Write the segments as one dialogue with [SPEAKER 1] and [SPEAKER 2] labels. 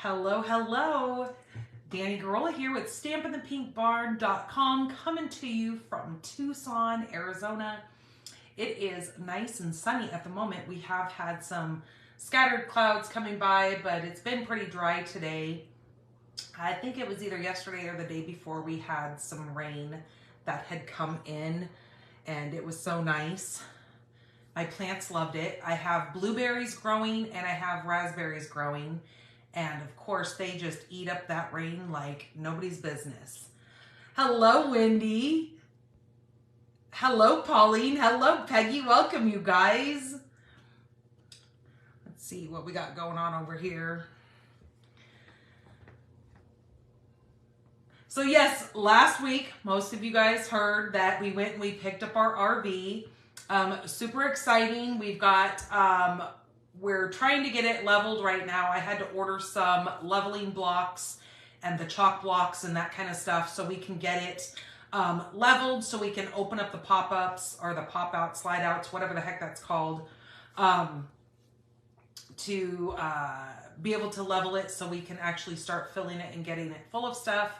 [SPEAKER 1] Hello, hello. Danny Garola here with StampinThePinkBarn.com, coming to you from Tucson, Arizona. It is nice and sunny at the moment. We have had some scattered clouds coming by, but it's been pretty dry today. I think it was either yesterday or the day before we had some rain that had come in, and it was so nice. My plants loved it. I have blueberries growing and I have raspberries growing. And of course, they just eat up that rain like nobody's business. Hello, Wendy. Hello, Pauline. Hello, Peggy. Welcome, you guys. Let's see what we got going on over here. So yes, last week, most of you guys heard that we went and we picked up our RV. Super exciting. We've got, we're trying to get it leveled right now. I had to order some leveling blocks and the chalk blocks and that kind of stuff so we can get it leveled, so we can open up the pop-ups or the pop-out slide outs, whatever the heck that's called, to be able to level it so we can actually start filling it and getting it full of stuff.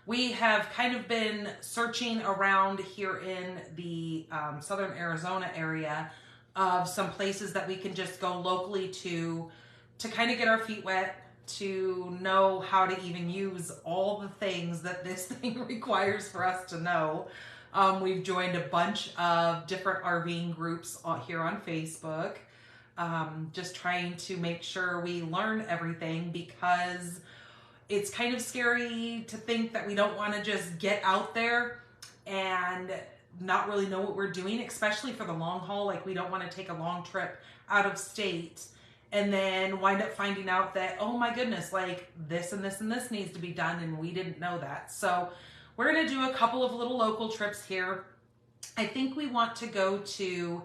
[SPEAKER 1] We have kind of been searching around here in the southern Arizona area of some places that we can just go locally to kind of get our feet wet, to know how to even use all the things that this thing requires for us to know. We've joined a bunch of different RVing groups here on Facebook, just trying to make sure we learn everything, because it's kind of scary to think that we don't want to just get out there and not really know what we're doing, especially for the long haul. Like, we don't want to take a long trip out of state and then wind up finding out that, oh my goodness, like this and this and this needs to be done, and we didn't know that. So we're going to do a couple of little local trips here. I think we want to go to,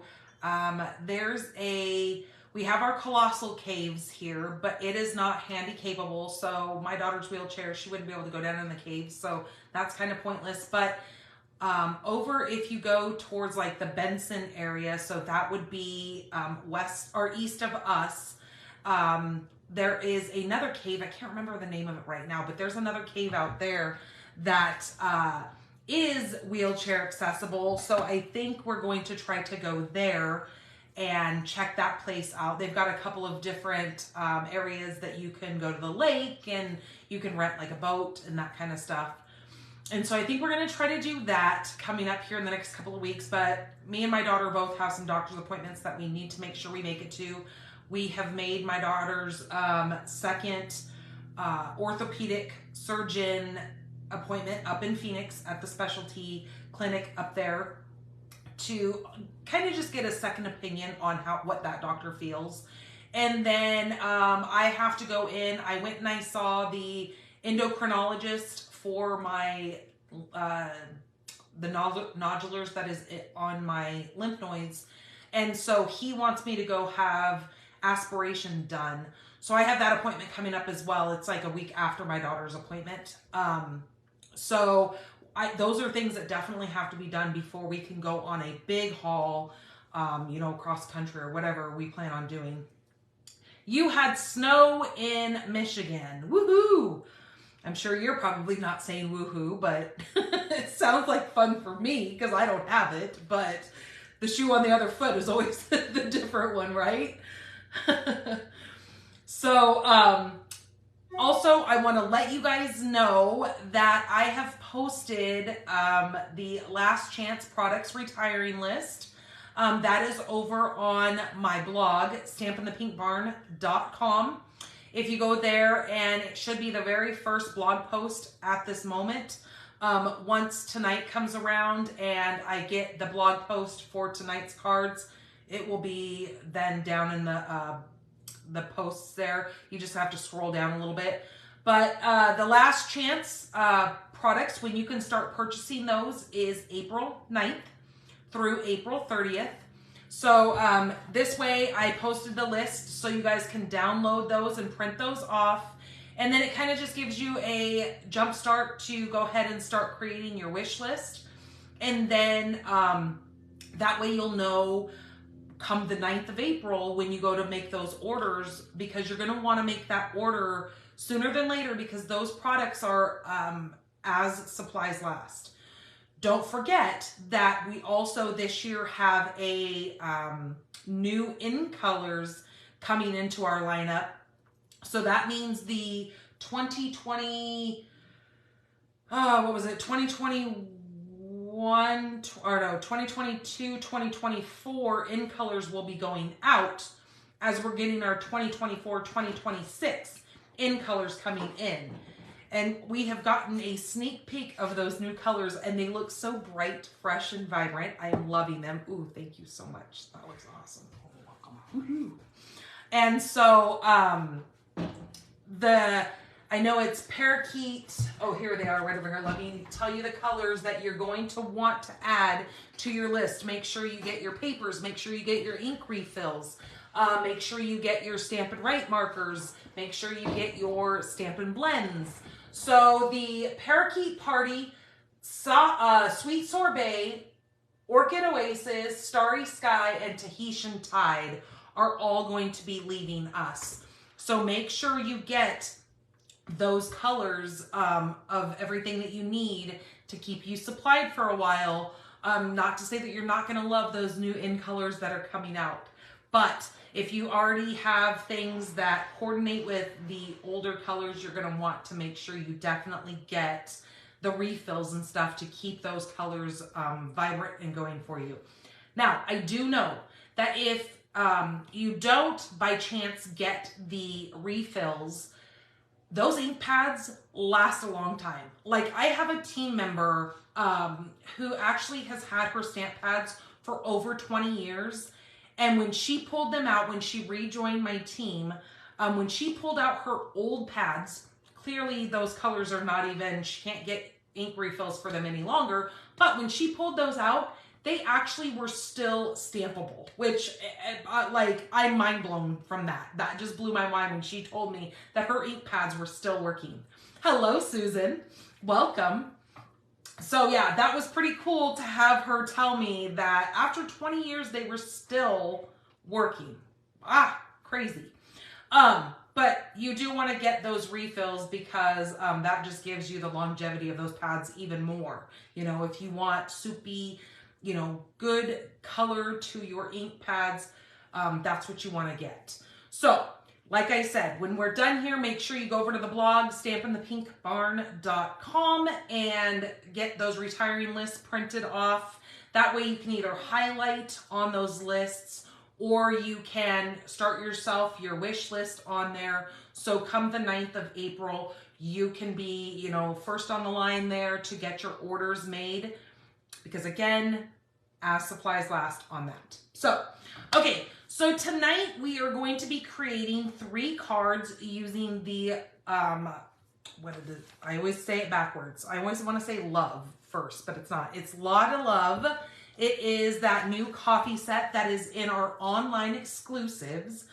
[SPEAKER 1] we have our colossal caves here, but it is not handy capable. So my daughter's wheelchair, she wouldn't be able to go down in the caves. So that's kind of pointless. But over, if you go towards like the Benson area, so that would be west or east of us, there is another cave. I can't remember the name of it right now, but there's another cave out there that is wheelchair accessible. So I think we're going to try to go there and check that place out. They've got a couple of different areas that you can go to the lake, and you can rent like a boat and that kind of stuff. And so I think we're going to try to do that coming up here in the next couple of weeks. But me and my daughter both have some doctor's appointments that we need to make sure we make it to. We have made my daughter's second orthopedic surgeon appointment up in Phoenix at the specialty clinic up there, to kind of just get a second opinion on what that doctor feels. And then I have to go in. I went and I saw the endocrinologist for my the nodulars that is on my lymph nodes, and so he wants me to go have aspiration done. So I have that appointment coming up as well. It's like a week after my daughter's appointment. So those are things that definitely have to be done before we can go on a big haul, you know, cross country or whatever we plan on doing. You had snow in Michigan. Woohoo! I'm sure you're probably not saying woohoo, but it sounds like fun for me because I don't have it. But the shoe on the other foot is always the different one, right? So, also, I want to let you guys know that I have posted the last chance products retiring list. That is over on my blog, StampinThePinkBarn.com. If you go there, and it should be the very first blog post at this moment. Once tonight comes around and I get the blog post for tonight's cards, it will be then down in the posts there. You just have to scroll down a little bit. But the last chance products, when you can start purchasing those, is April 9th through April 30th. So this way I posted the list so you guys can download those and print those off. And then it kind of just gives you a jump start to go ahead and start creating your wish list. And then that way you'll know come the 9th of April when you go to make those orders, because you're going to want to make that order sooner than later because those products are as supplies last. Don't forget that we also this year have a new in colors coming into our lineup. So that means the 2020, what was it? 2021, or no, 2022, 2024 in colors will be going out as we're getting our 2024, 2026 in colors coming in. And we have gotten a sneak peek of those new colors and they look so bright, fresh, and vibrant. I am loving them. Ooh, thank you so much. That looks awesome. Woohoo. And so, I know it's parakeet. Oh, here they are right over here. Let me tell you the colors that you're going to want to add to your list. Make sure you get your papers. Make sure you get your ink refills. Make sure you get your Stampin' Right markers. Make sure you get your Stampin' Blends. So the Parakeet Party, Sweet Sorbet, Orchid Oasis, Starry Sky, and Tahitian Tide are all going to be leaving us. So make sure you get those colors of everything that you need to keep you supplied for a while. Not to say that you're not going to love those new in colors that are coming out, but if you already have things that coordinate with the older colors, you're going to want to make sure you definitely get the refills and stuff to keep those colors vibrant and going for you. Now, I do know that if you don't by chance get the refills, those ink pads last a long time. Like I have a team member who actually has had her stamp pads for over 20 years. And when she pulled them out, when she rejoined my team, when she pulled out her old pads, clearly those colors are not even, she can't get ink refills for them any longer. But when she pulled those out, they actually were still stampable, which like I'm mind blown from that. That just blew my mind when she told me that her ink pads were still working. Hello, Susan. Welcome. So yeah, that was pretty cool to have her tell me that after 20 years, they were still working. Crazy. But you do want to get those refills because that just gives you the longevity of those pads even more. You know, if you want soupy, you know, good color to your ink pads, that's what you want to get. So, like I said, when we're done here, make sure you go over to the blog, stampinthepinkbarn.com, and get those retiring lists printed off. That way you can either highlight on those lists or you can start yourself your wish list on there. So come the 9th of April, you can be, you know, first on the line there to get your orders made. Because again, as supplies last on that. So, okay. So tonight we are going to be creating 3 cards using the, what is it? I always say it backwards. I always want to say love first, but it's not. It's Latte Love. It is that new coffee set that is in our online exclusives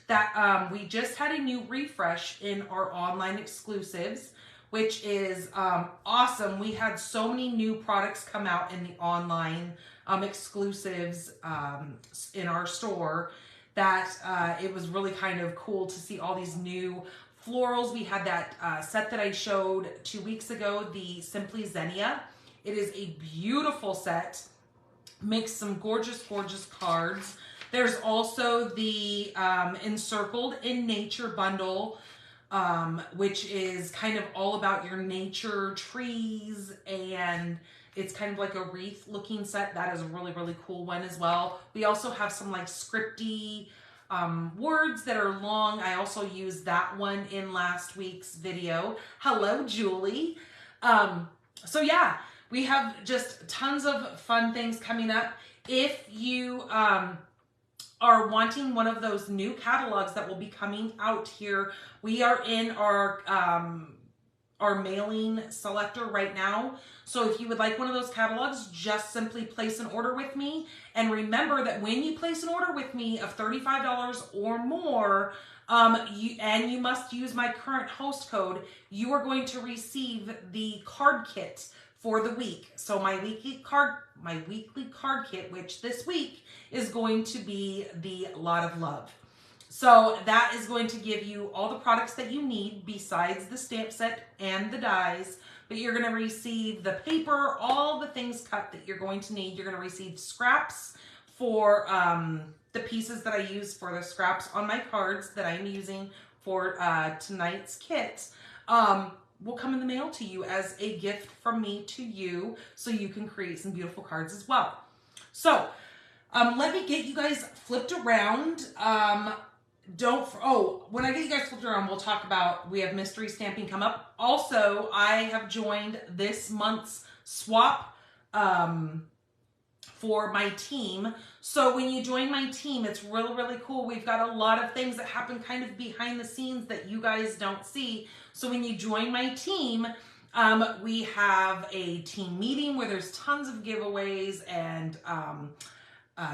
[SPEAKER 1] that we just had a new refresh in our online exclusives, which is awesome. We had so many new products come out in the online exclusives in our store that it was really kind of cool to see all these new florals. We had that set that I showed 2 weeks ago, the Simply Xenia. It is a beautiful set, makes some gorgeous, gorgeous cards. There's also the Encircled in Nature bundle, which is kind of all about your nature trees, and it's kind of like a wreath looking set. That is a really, really cool one as well. We also have some like scripty words that are long. I also used that one in last week's video. Hello, Julie. So yeah, we have just tons of fun things coming up. If you are wanting one of those new catalogs that will be coming out here, we are in our mailing selector right now. So if you would like one of those catalogs, just simply place an order with me. And remember that when you place an order with me of $35 or more, you must use my current host code, you are going to receive the card kit for the week. So my weekly card kit, which this week is going to be the Lot of Love. So that is going to give you all the products that you need besides the stamp set and the dies. But you're going to receive the paper, all the things cut that you're going to need. You're going to receive scraps for the pieces that I use for the scraps on my cards that I'm using for tonight's kit. Will come in the mail to you as a gift from me to you, so you can create some beautiful cards as well. So let me get you guys flipped around. When I get you guys flipped around, we'll talk about, we have mystery stamping come up. Also, I have joined this month's swap for my team. So when you join my team, it's really, really cool. We've got a lot of things that happen kind of behind the scenes that you guys don't see. So when you join my team, we have a team meeting where there's tons of giveaways and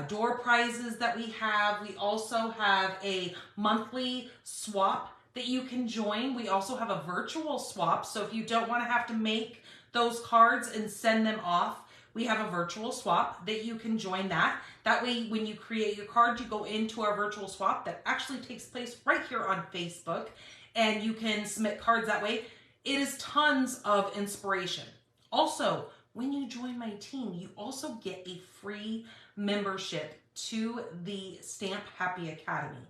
[SPEAKER 1] door prizes that we have. We also have a monthly swap that you can join. We also have a virtual swap. So if you don't want to have to make those cards and send them off, we have a virtual swap that you can join that. That way, when you create your card, you go into our virtual swap that actually takes place right here on Facebook, and you can submit cards that way. It is tons of inspiration. Also, when you join my team, you also get a free membership to the Stamp Happy Academy.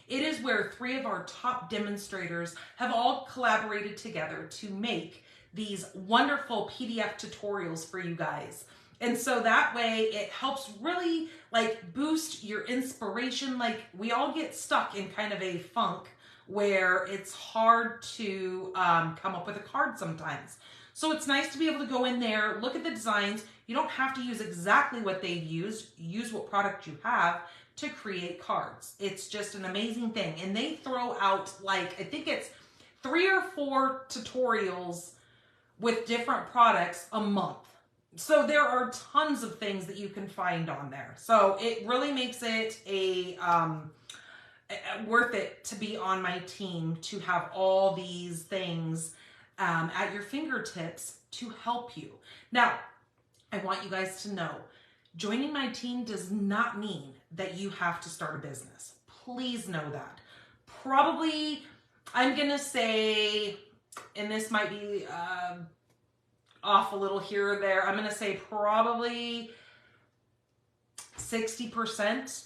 [SPEAKER 1] It is where 3 of our top demonstrators have all collaborated together to make these wonderful PDF tutorials for you guys. And so that way it helps really like boost your inspiration. Like, we all get stuck in kind of a funk where it's hard to come up with a card sometimes. So it's nice to be able to go in there, look at the designs. You don't have to use exactly what they've used. Use what product you have to create cards. It's just an amazing thing. And they throw out, like, I think it's 3 or 4 tutorials with different products a month. So there are tons of things that you can find on there. So it really makes it worth it to be on my team, to have all these things at your fingertips to help you. Now, I want you guys to know, joining my team does not mean that you have to start a business. Please know that. Probably, I'm going to say, and this might be off a little here or there, I'm going to say probably 60%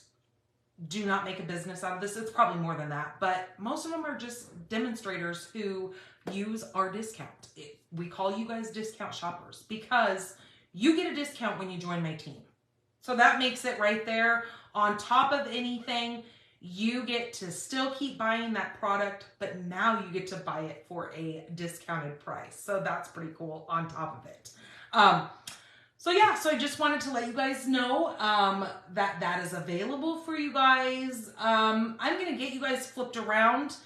[SPEAKER 1] do not make a business out of this. It's probably more than that, but most of them are just demonstrators who use our discount. We call you guys discount shoppers because you get a discount when you join my team. So that makes it right there. On top of anything, you get to still keep buying that product, but now you get to buy it for a discounted price. So that's pretty cool on top of it. So yeah, so I just wanted to let you guys know that that is available for you guys. I'm going to get you guys flipped around.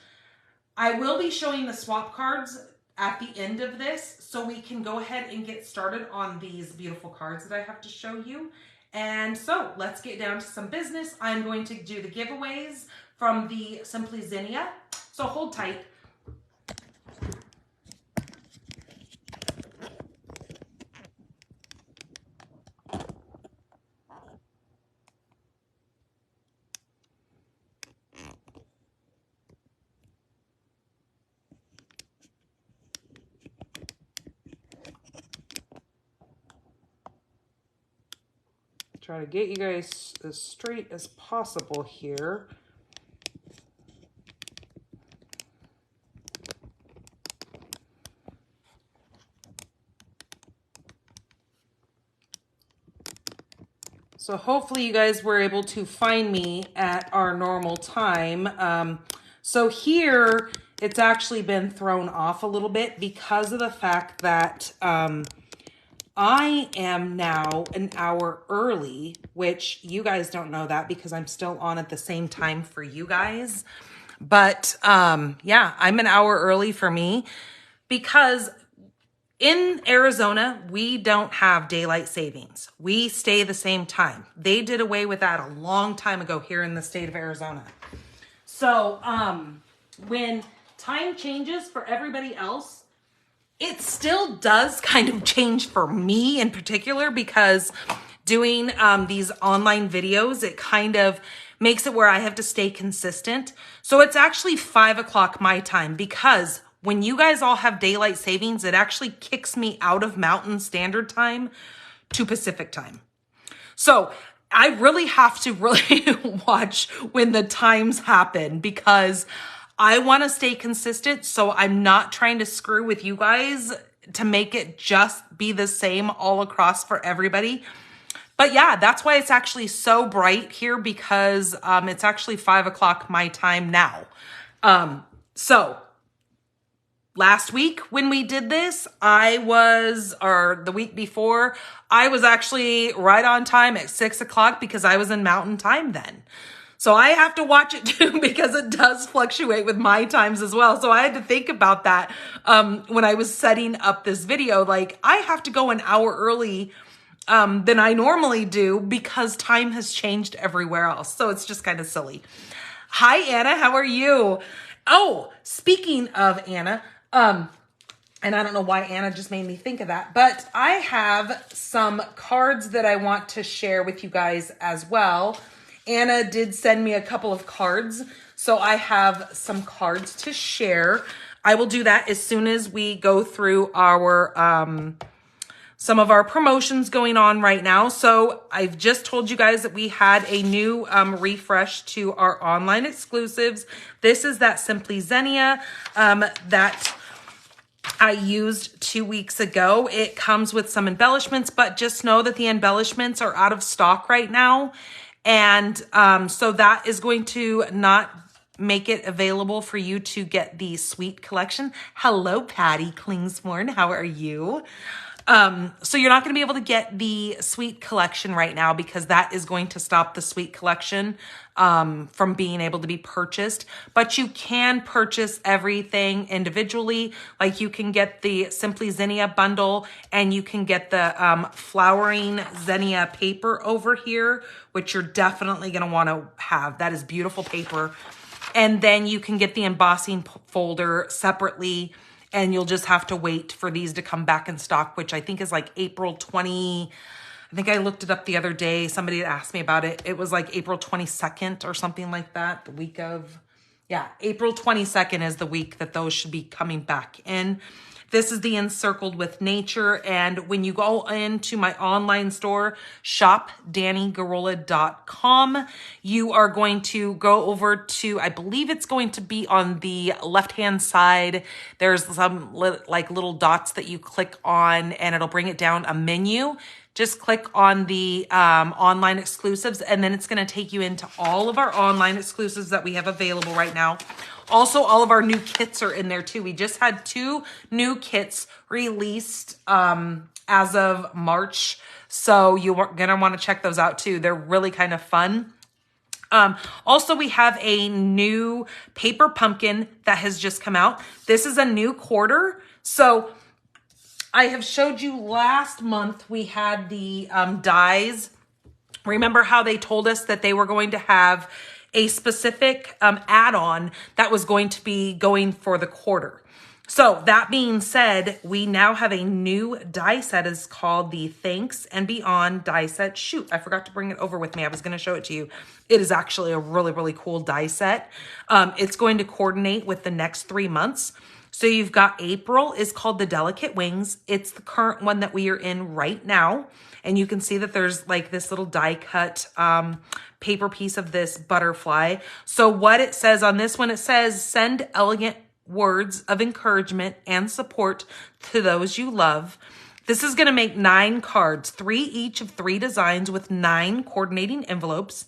[SPEAKER 1] I will be showing the swap cards at the end of this, so we can go ahead and get started on these beautiful cards that I have to show you. And so let's get down to some business. I'm going to do the giveaways from the Simply Zinnia. So hold tight. Try to get you guys as straight as possible here. So hopefully you guys were able to find me at our normal time. So here it's actually been thrown off a little bit because of the fact that I am now an hour early, which you guys don't know that because I'm still on at the same time for you guys. But yeah, I'm an hour early for me because in Arizona, we don't have daylight savings. We stay the same time. They did away with that a long time ago here in the state of Arizona. So when time changes for everybody else, it still does kind of change for me in particular because doing these online videos, it kind of makes it where I have to stay consistent. So it's actually 5 o'clock my time, because when you guys all have daylight savings, it actually kicks me out of Mountain Standard Time to Pacific Time. So I really have to watch when the times happen, because I want to stay consistent. So I'm not trying to screw with you guys to make it just be the same all across for everybody. But yeah, that's why it's actually so bright here, because it's actually 5 o'clock my time now. So last week when we did this, or the week before, I was actually right on time at 6 o'clock because I was in Mountain Time then. So I have to watch it too, because it does fluctuate with my times as well. So I had to think about that when I was setting up this video. Like, I have to go an hour early than I normally do, because time has changed everywhere else. So it's just kind of silly. Hi, Anna. How are you? Oh, speaking of Anna, and I don't know why Anna just made me think of that, but I have some cards that I want to share with you guys as well. Anna did send me a couple of cards, so I have some cards to share. I will do that as soon as we go through our some of our promotions going on right now. So I've just told you guys that we had a new refresh to our online exclusives. This is that Simply Xenia that I used 2 weeks ago. It comes with some embellishments, but just know that the embellishments are out of stock right now. And so that is going to not make it available for you to get the sweet collection. Hello, Patty Klingsmorn. How are you? So you're not going to be able to get the sweet collection right now, because that is going to stop the sweet collection from being able to be purchased. But you can purchase everything individually. Like, you can get the Simply Xenia bundle, and you can get the flowering Xenia paper over here, which you're definitely going to want to have. That is beautiful paper. And then you can get the embossing folder separately, and you'll just have to wait for these to come back in stock, which I think is like April 20. I think I looked it up the other day. Somebody had asked me about it. It was like April 22nd or something like that. The week of, yeah, April 22nd is the week that those should be coming back in. This is the Encircled with Nature. And when you go into my online store, shopdannygarola.com, you are going to go over to, I believe it's going to be on the left-hand side. There's some like little dots that you click on, and it'll bring it down a menu. Just click on the online exclusives, and then it's going to take you into all of our online exclusives that we have available right now. Also, all of our new kits are in there too. We just had 2 new kits released as of March. So you're going to want to check those out too. They're really kind of fun. Also, we have a new paper pumpkin that has just come out. This is a new quarter. So I have showed you last month we had the dies. Remember how they told us that they were going to have a specific add-on that was going to be going for the quarter. So that being said, we now have a new die set. It's called the Thanks and Beyond die set. Shoot, I forgot to bring it over with me. I was going to show it to you. It is actually a really, really cool die set. It's going to coordinate with the next 3 months. So you've got April is called the Delicate Wings. It's the current one that we are in right now. And you can see that there's like this little die cut paper piece of this butterfly. So what it says on this one, it says, send elegant words of encouragement and support to those you love. This is going to make 9 cards, 3 each of 3 designs with 9 coordinating envelopes.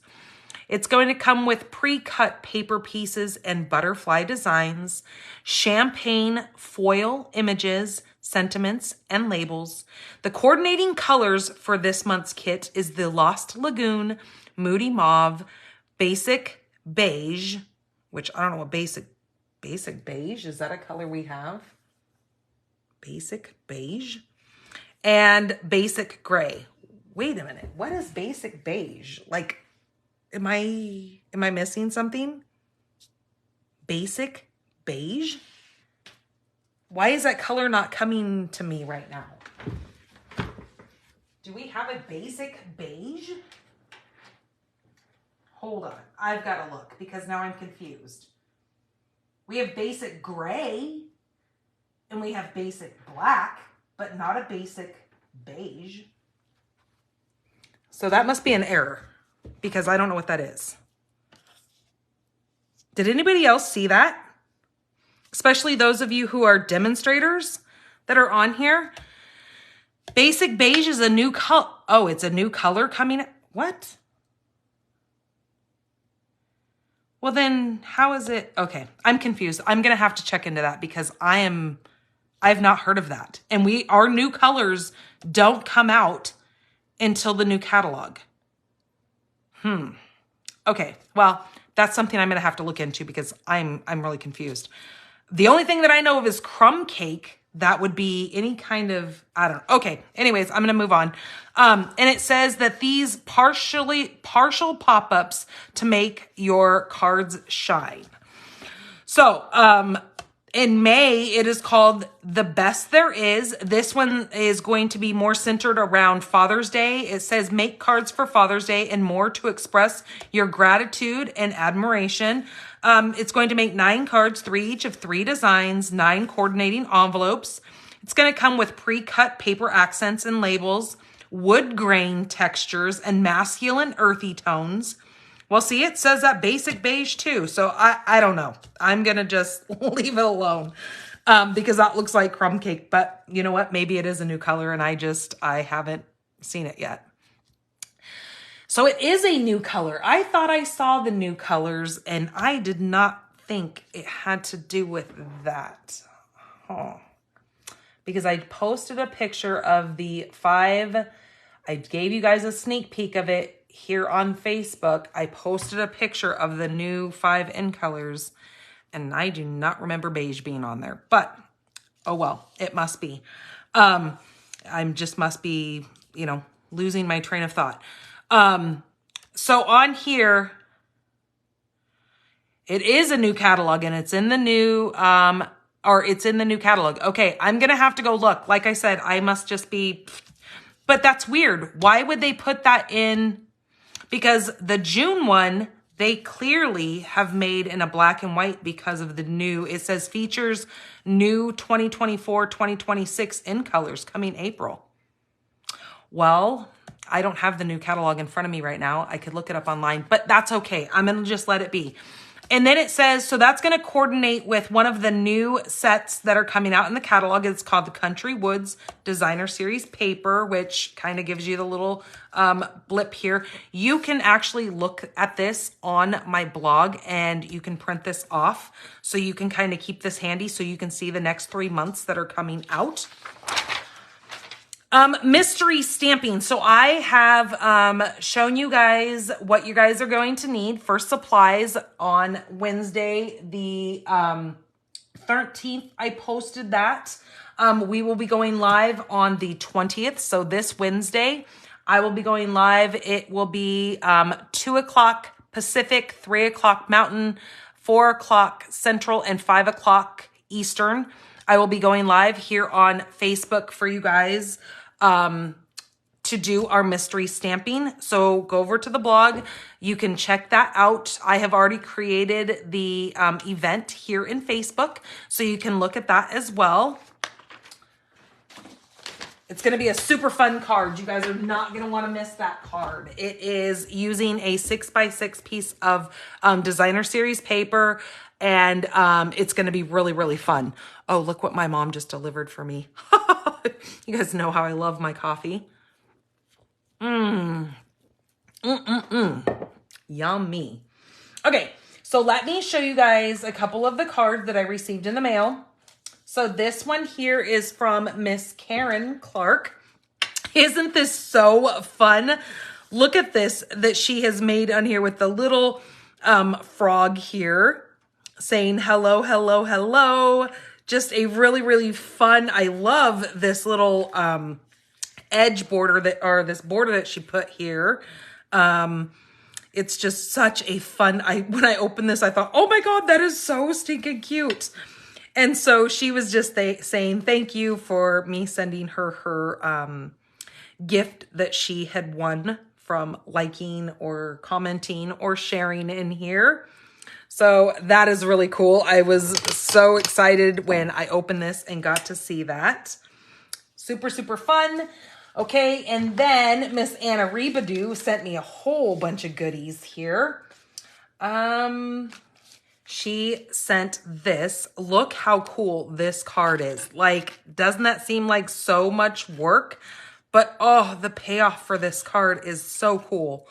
[SPEAKER 1] It's going to come with pre-cut paper pieces and butterfly designs, champagne foil images, sentiments, and labels. The coordinating colors for this month's kit is the Lost Lagoon, Moody Mauve, Basic Beige, which I don't know what basic beige, is that a color we have? Basic beige and basic gray. Wait a minute. What is basic beige? Like, am I missing something? Basic beige? Why is that color not coming to me right now? Do we have a basic beige? Hold on. I've got to look because now I'm confused. We have basic gray and we have basic black, but not a basic beige. So that must be an error because I don't know what that is. Did anybody else see that? Especially those of you who are demonstrators that are on here. Basic beige is a new color. Oh, it's a new color coming. What? Well, then how is it? Okay, I'm confused. I'm going to have to check into that because I've not heard of that. And our new colors don't come out until the new catalog. Okay, well, that's something I'm going to have to look into because I'm really confused. The only thing that I know of is crumb cake. That would be any kind of, I don't know. Okay, anyways, I'm going to move on. And it says that these partial pop-ups to make your cards shine. So, in May, it is called The Best There Is. This one is going to be more centered around Father's Day. It says make cards for Father's Day and more to express your gratitude and admiration. It's going to make 9 cards, 3 each of 3 designs, 9 coordinating envelopes. It's going to come with pre-cut paper accents and labels, wood grain textures, and masculine earthy tones. Well, see, it says that basic beige too. So I don't know. I'm going to just leave it alone because that looks like crumb cake. But you know what? Maybe it is a new color and I haven't seen it yet. So it is a new color. I thought I saw the new colors and I did not think it had to do with that. Oh. Because I posted a picture of the 5. I gave you guys a sneak peek of it here on Facebook. I posted a picture of the new 5 in colors and I do not remember beige being on there. But, oh well, it must be. I just must be, losing my train of thought. So on here, it is a new catalog and it's in the new, it's in the new catalog. Okay. I'm going to have to go look. Like I said, I must just be, but that's weird. Why would they put that in? Because the June one, they clearly have made in a black and white because of the new, it says features new 2024, 2026 in colors coming April. Well, I don't have the new catalog in front of me right now. I could look it up online, but that's okay. I'm going to just let it be. And then it says, so that's going to coordinate with one of the new sets that are coming out in the catalog. It's called the Country Woods Designer Series Paper, which kind of gives you the little blip here. You can actually look at this on my blog and you can print this off. So you can kind of keep this handy so you can see the next 3 months that are coming out. Mystery stamping. So I have shown you guys what you guys are going to need for supplies on Wednesday, the 13th. I posted that. We will be going live on the 20th. So this Wednesday, I will be going live. It will be 2 o'clock Pacific, 3 o'clock Mountain, 4 o'clock Central, and 5 o'clock Eastern. I will be going live here on Facebook for you guys to do our mystery stamping. So go over to the blog. You can check that out. I have already created the event here in Facebook, so you can look at that as well. It's going to be a super fun card. You guys are not going to want to miss that card. It is using a 6x6 piece of designer series paper, and it's going to be really, really fun. Oh, look what my mom just delivered for me. You guys know how I love my coffee. Yummy. Okay, so let me show you guys a couple of the cards that I received in the mail. So this one here is from Miss Karen Clark. Isn't this so fun? Look at this that she has made on here with the little frog here saying hello, hello, hello. Just a really, really fun. I love this little edge border this border that she put here. It's just such a fun, when I opened this, I thought, oh my God, that is so stinking cute. And so she was just saying thank you for me sending her gift that she had won from liking or commenting or sharing in here. So that is really cool. I was so excited when I opened this and got to see that. Super, super fun. Okay, and then Miss Anna Rebadoo sent me a whole bunch of goodies here. She sent this. Look how cool this card is. Like, doesn't that seem like so much work? But oh, the payoff for this card is so cool.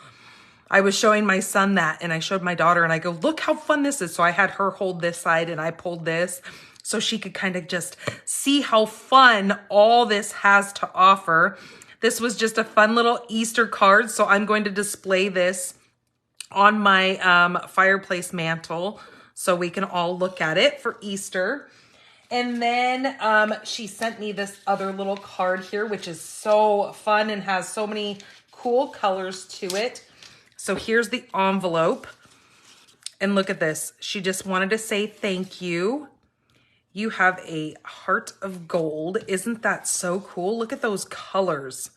[SPEAKER 1] I was showing my son that, and I showed my daughter, and I go, look how fun this is. So I had her hold this side, and I pulled this so she could kind of just see how fun all this has to offer. This was just a fun little Easter card, so I'm going to display this on my fireplace mantle so we can all look at it for Easter. And then she sent me this other little card here, which is so fun and has so many cool colors to it. So here's the envelope. And look at this. She just wanted to say thank you. You have a heart of gold. Isn't that so cool? Look at those colors.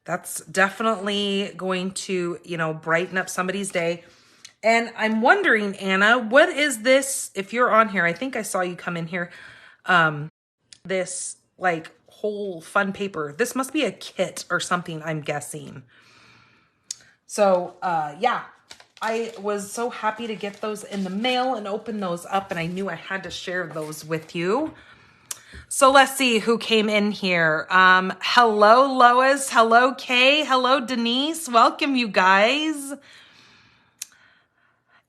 [SPEAKER 1] That's definitely going to, you know, brighten up somebody's day. And I'm wondering, Anna, what is this? If you're on here, I think I saw you come in here. This like whole fun paper. This must be a kit or something, I'm guessing. So, yeah, I was so happy to get those in the mail and open those up, and I knew I had to share those with you. So let's see who came in here. Hello, Lois. Hello, Kay. Hello, Denise. Welcome, you guys.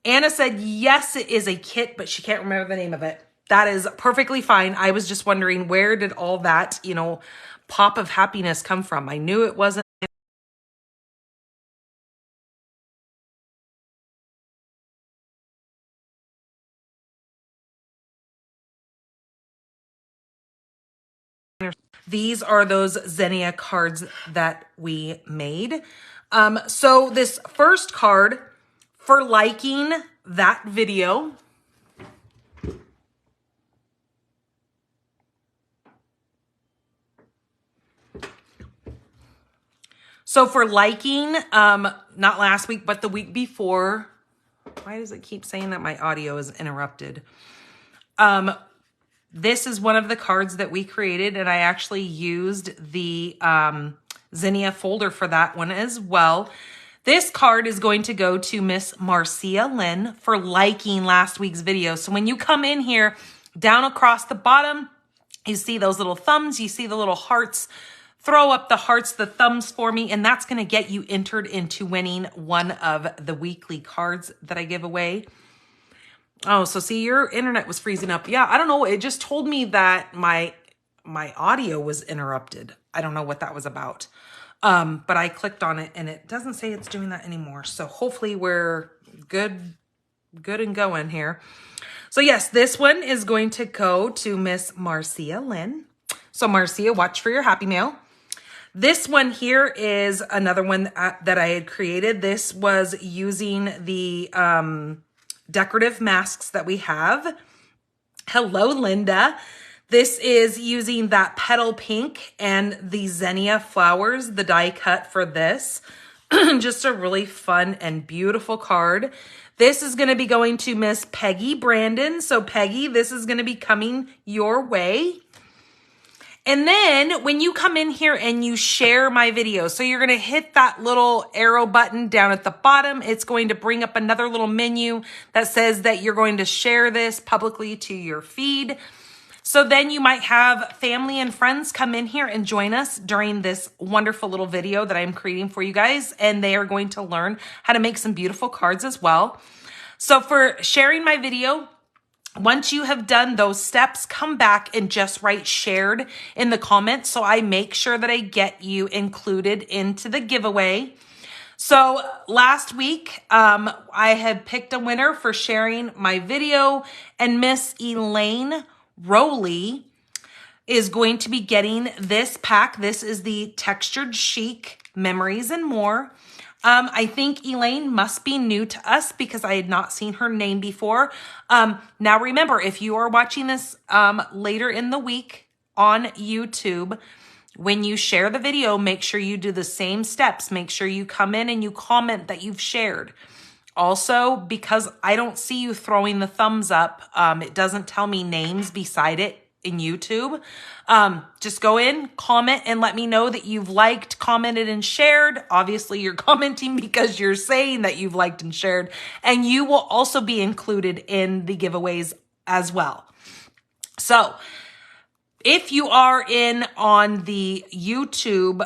[SPEAKER 1] Anna said, yes, it is a kit, but she can't remember the name of it. That is perfectly fine. I was just wondering, where did all that, you know, pop of happiness come from? I knew it wasn't. These are those Xenia cards that we made. So this first card, for liking that video, so for liking, not last week, but the week before, why does it keep saying that my audio is interrupted? This is one of the cards that we created, and I actually used the Xenia folder for that one as well. This card is going to go to Miss Marcia Lynn for liking last week's video. So when you come in here, down across the bottom, you see those little thumbs, you see the little hearts. Throw up the hearts, the thumbs for me, and that's going to get you entered into winning one of the weekly cards that I give away. Oh, so see, your internet was freezing up. Yeah, I don't know. It just told me that my audio was interrupted. I don't know what that was about. But I clicked on it and it doesn't say it's doing that anymore. So hopefully we're good and going here. So yes, this one is going to go to Miss Marcia Lynn. So Marcia, watch for your happy mail. This one here is another one that I had created. This was using the decorative masks that we have. Hello, Linda. This is using that petal pink and the Xenia flowers, the die cut for this. Just a really fun and beautiful card. This is going to be going to Miss Peggy Brandon. So Peggy, this is going to be coming your way. And then when you come in here and you share my video, so you're going to hit that little arrow button down at the bottom. It's going to bring up another little menu that says that you're going to share this publicly to your feed. So then you might have family and friends come in here and join us during this wonderful little video that I'm creating for you guys. And they are going to learn how to make some beautiful cards as well. So for sharing my video, once you have done those steps, come back and just write shared in the comments so I make sure that I get you included into the giveaway. So last week, I had picked a winner for sharing my video, and Miss Elaine Rowley is going to be getting this pack. This is the Textured Chic Memories and More. I think Elaine must be new to us because I had not seen her name before. Now remember, if you are watching this later in the week on YouTube, when you share the video, make sure you do the same steps. Make sure you come in and you comment that you've shared. Also, because I don't see you throwing the thumbs up, it doesn't tell me names beside it in YouTube. Just go in, comment, and let me know that you've liked, commented, and shared. Obviously, you're commenting because you're saying that you've liked and shared, and you will also be included in the giveaways as well. So, if you are in on the YouTube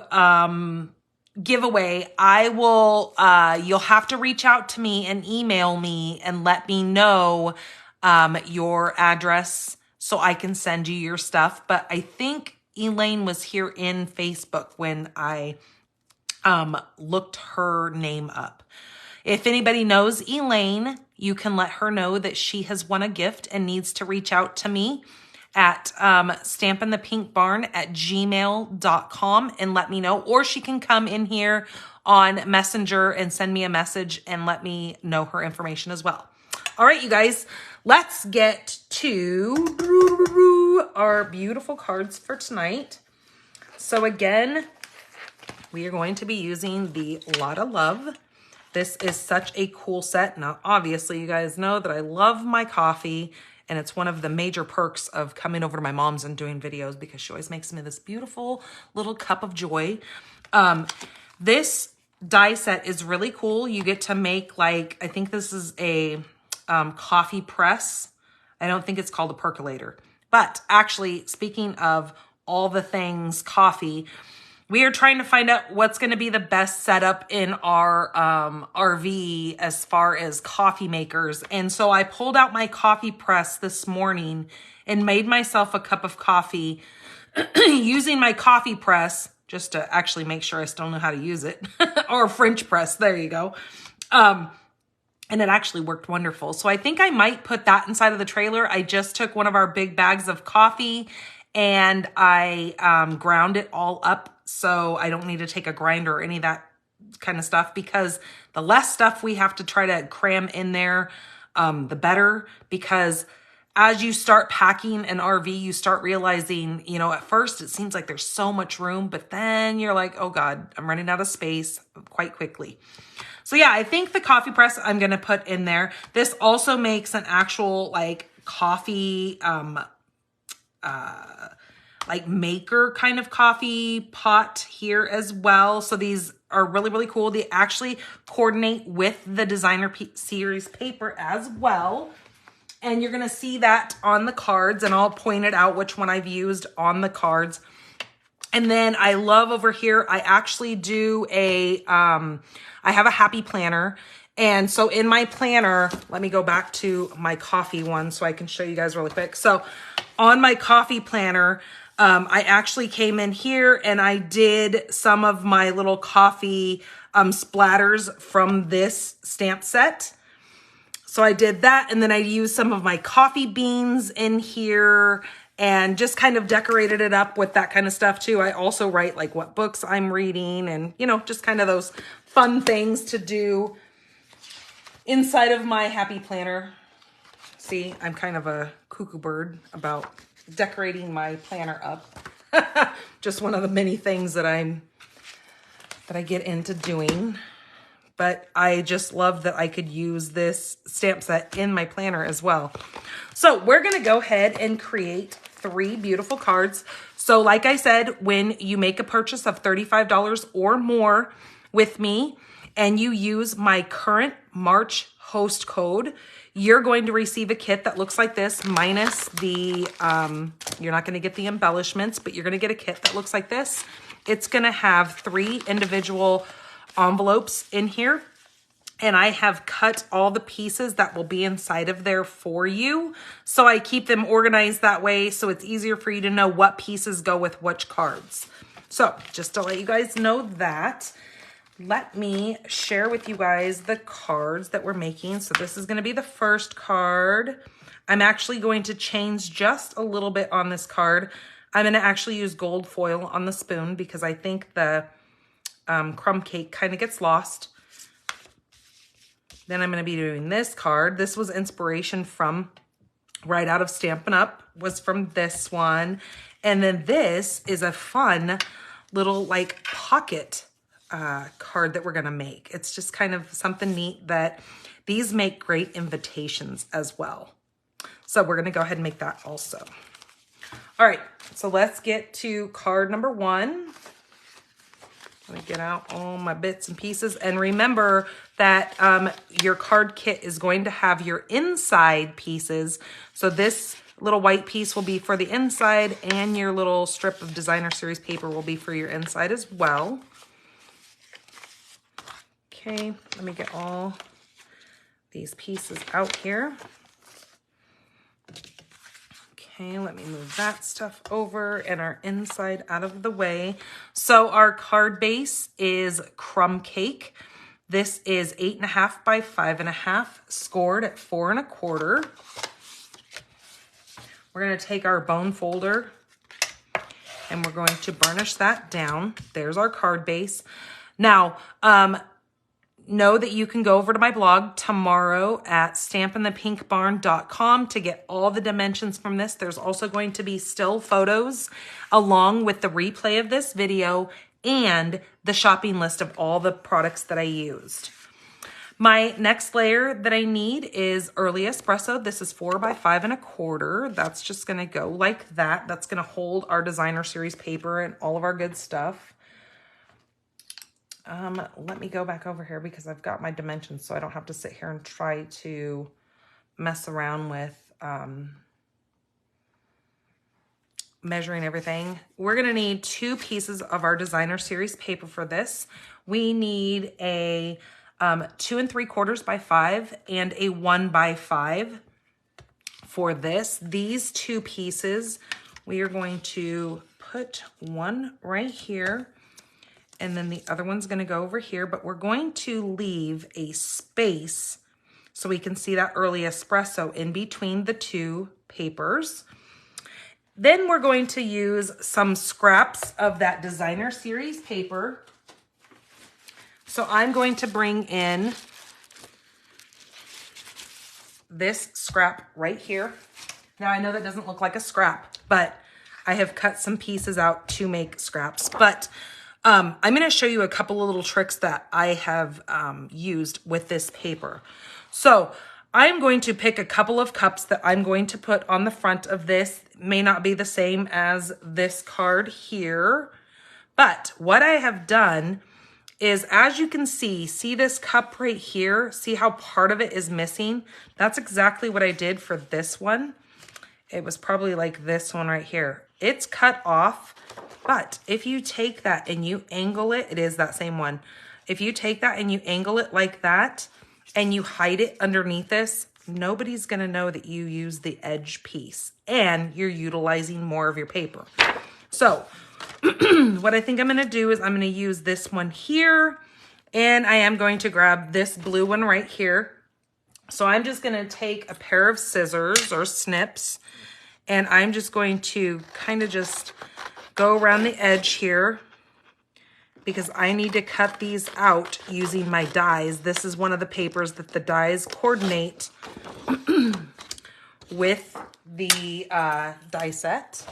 [SPEAKER 1] giveaway, I will, you'll have to reach out to me and email me and let me know your address so I can send you your stuff. But I think Elaine was here in Facebook when I looked her name up. If anybody knows Elaine, you can let her know that she has won a gift and needs to reach out to me at stampinthepinkbarn@gmail.com and let me know. Or she can come in here on Messenger and send me a message and let me know her information as well. All right, you guys, let's get to our beautiful cards for tonight. So again, we are going to be using the Latte Love. This is such a cool set. Now, obviously, you guys know that I love my coffee, and it's one of the major perks of coming over to my mom's and doing videos because she always makes me this beautiful little cup of joy. This die set is really cool. You get to make, like, I think this is a coffee press. I don't think it's called a percolator. But actually, speaking of all the things coffee, we are trying to find out what's going to be the best setup in our RV as far as coffee makers. And so I pulled out my coffee press this morning and made myself a cup of coffee using my coffee press just to actually make sure I still know how to use it. Or a French press. There you go. And it actually worked wonderful. So I think I might put that inside of the trailer. I just took one of our big bags of coffee and I ground it all up. So I don't need to take a grinder or any of that kind of stuff, because the less stuff we have to try to cram in there, the better. Because as you start packing an RV, you start realizing, you know, at first it seems like there's so much room, but then you're like, oh God, I'm running out of space quite quickly. So yeah, I think the coffee press I'm going to put in there. This also makes an actual like coffee, like maker kind of coffee pot here as well. So these are really, really cool. They actually coordinate with the designer series paper as well. And you're going to see that on the cards, and I'll point it out which one I've used on the cards. And then I love over here, I actually do a, I have a happy planner. And so in my planner, let me go back to my coffee one so I can show you guys really quick. So on my coffee planner, I actually came in here and I did some of my little coffee splatters from this stamp set. So I did that, and then I used some of my coffee beans in here and just kind of decorated it up with that kind of stuff too. I also write like what books I'm reading and, you know, just kind of those fun things to do inside of my happy planner. See, I'm kind of a cuckoo bird about decorating my planner up. Just one of the many things that I get into doing. But I just love that I could use this stamp set in my planner as well. So we're going to go ahead and create 3 beautiful cards. So like I said, when you make a purchase of $35 or more with me and you use my current March host code, you're going to receive a kit that looks like this, minus the, you're not going to get the embellishments, but you're going to get a kit that looks like this. It's going to have 3 individual envelopes in here, and I have cut all the pieces that will be inside of there for you. So I keep them organized that way so it's easier for you to know what pieces go with which cards. So just to let you guys know that, let me share with you guys the cards that we're making. So this is going to be the first card. I'm actually going to change just a little bit on this card. I'm going to actually use gold foil on the spoon because I think the crumb cake kind of gets lost. Then I'm going to be doing this card. This was inspiration from right out of Stampin' Up was from this one. And then this is a fun little like pocket card that we're gonna make. It's just kind of something neat that these make great invitations as well. So we're gonna go ahead and make that also. All right, so let's get to card number 1. Let me get out all my bits and pieces. And remember that your card kit is going to have your inside pieces. So this little white piece will be for the inside, and your little strip of designer series paper will be for your inside as well. Okay, let me get all these pieces out here. Okay, let me move that stuff over and our inside out of the way. So our card base is crumb cake. This is 8.5 by 5.5, scored at 4 1/4. We're gonna take our bone folder and we're going to burnish that down. There's our card base. Now, know that you can go over to my blog tomorrow at stampinthepinkbarn.com to get all the dimensions from this. There's also going to be still photos along with the replay of this video and the shopping list of all the products that I used. My next layer that I need is Early Espresso. This is 4 by 5 1/4. That's just gonna go like that. That's gonna hold our designer series paper and all of our good stuff. Let me go back over here because I've got my dimensions so I don't have to sit here and try to mess around with measuring everything. We're gonna need 2 pieces of our designer series paper for this. We need a 2 3/4 by 5 and a 1 by 5 for this. These 2 pieces, we are going to put one right here, and then the other one's gonna go over here, but we're going to leave a space so we can see that Early Espresso in between the 2 papers. Then we're going to use some scraps of that designer series paper. So I'm going to bring in this scrap right here. Now I know that doesn't look like a scrap, but I have cut some pieces out to make scraps. But I'm gonna show you a couple of little tricks that I have used with this paper. So I'm going to pick a couple of cups that I'm going to put on the front of this. It may not be the same as this card here, but what I have done is, as you can see this cup right here? See how part of it is missing? That's exactly what I did for this one. It was probably like this one right here. It's cut off, but if you take that and you angle it, it is that same one. If you take that and you angle it like that and you hide it underneath this, nobody's gonna know that you use the edge piece and you're utilizing more of your paper. So what I think I'm gonna do is I'm gonna use this one here, and I am going to grab this blue one right here. So I'm just gonna take a pair of scissors or snips, and I'm just going to kind of just go around the edge here because I need to cut these out using my dies. This is one of the papers that the dies coordinate with the die set.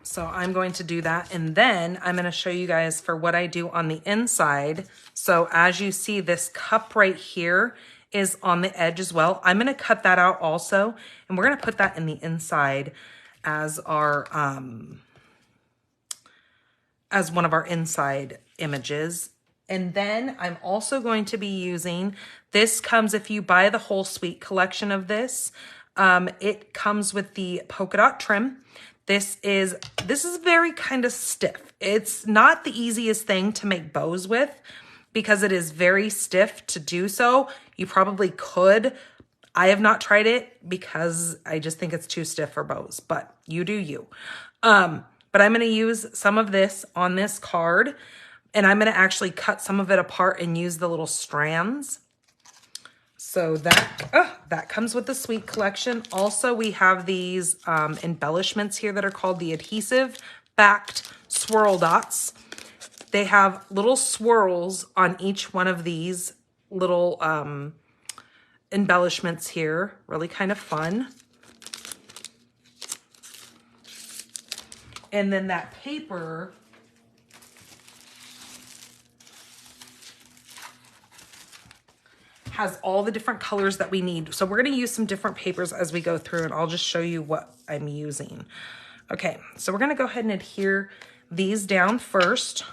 [SPEAKER 1] So I'm going to do that, and then I'm going to show you guys for what I do on the inside. So as you see, this cup right here is on the edge as well. I'm going to cut that out also, and we're going to put that in the inside as our as one of our inside images. And then I'm also going to be using, this comes if you buy the whole suite collection of this. It comes with the polka dot trim. This is very kind of stiff. It's not the easiest thing to make bows with because it is very stiff to do so. You probably could. I have not tried it because I just think it's too stiff for bows, but you do you. But I'm going to use some of this on this card, and I'm going to actually cut some of it apart and use the little strands. So that comes with the suite collection. Also, we have these embellishments here that are called the adhesive backed swirl dots. they have little swirls on each one of these little embellishments here. Really kind of fun. And then that paper has all the different colors that we need. So we're going to use some different papers as we go through, and I'll just show you what I'm using. Okay, so we're going to go ahead and adhere these down first.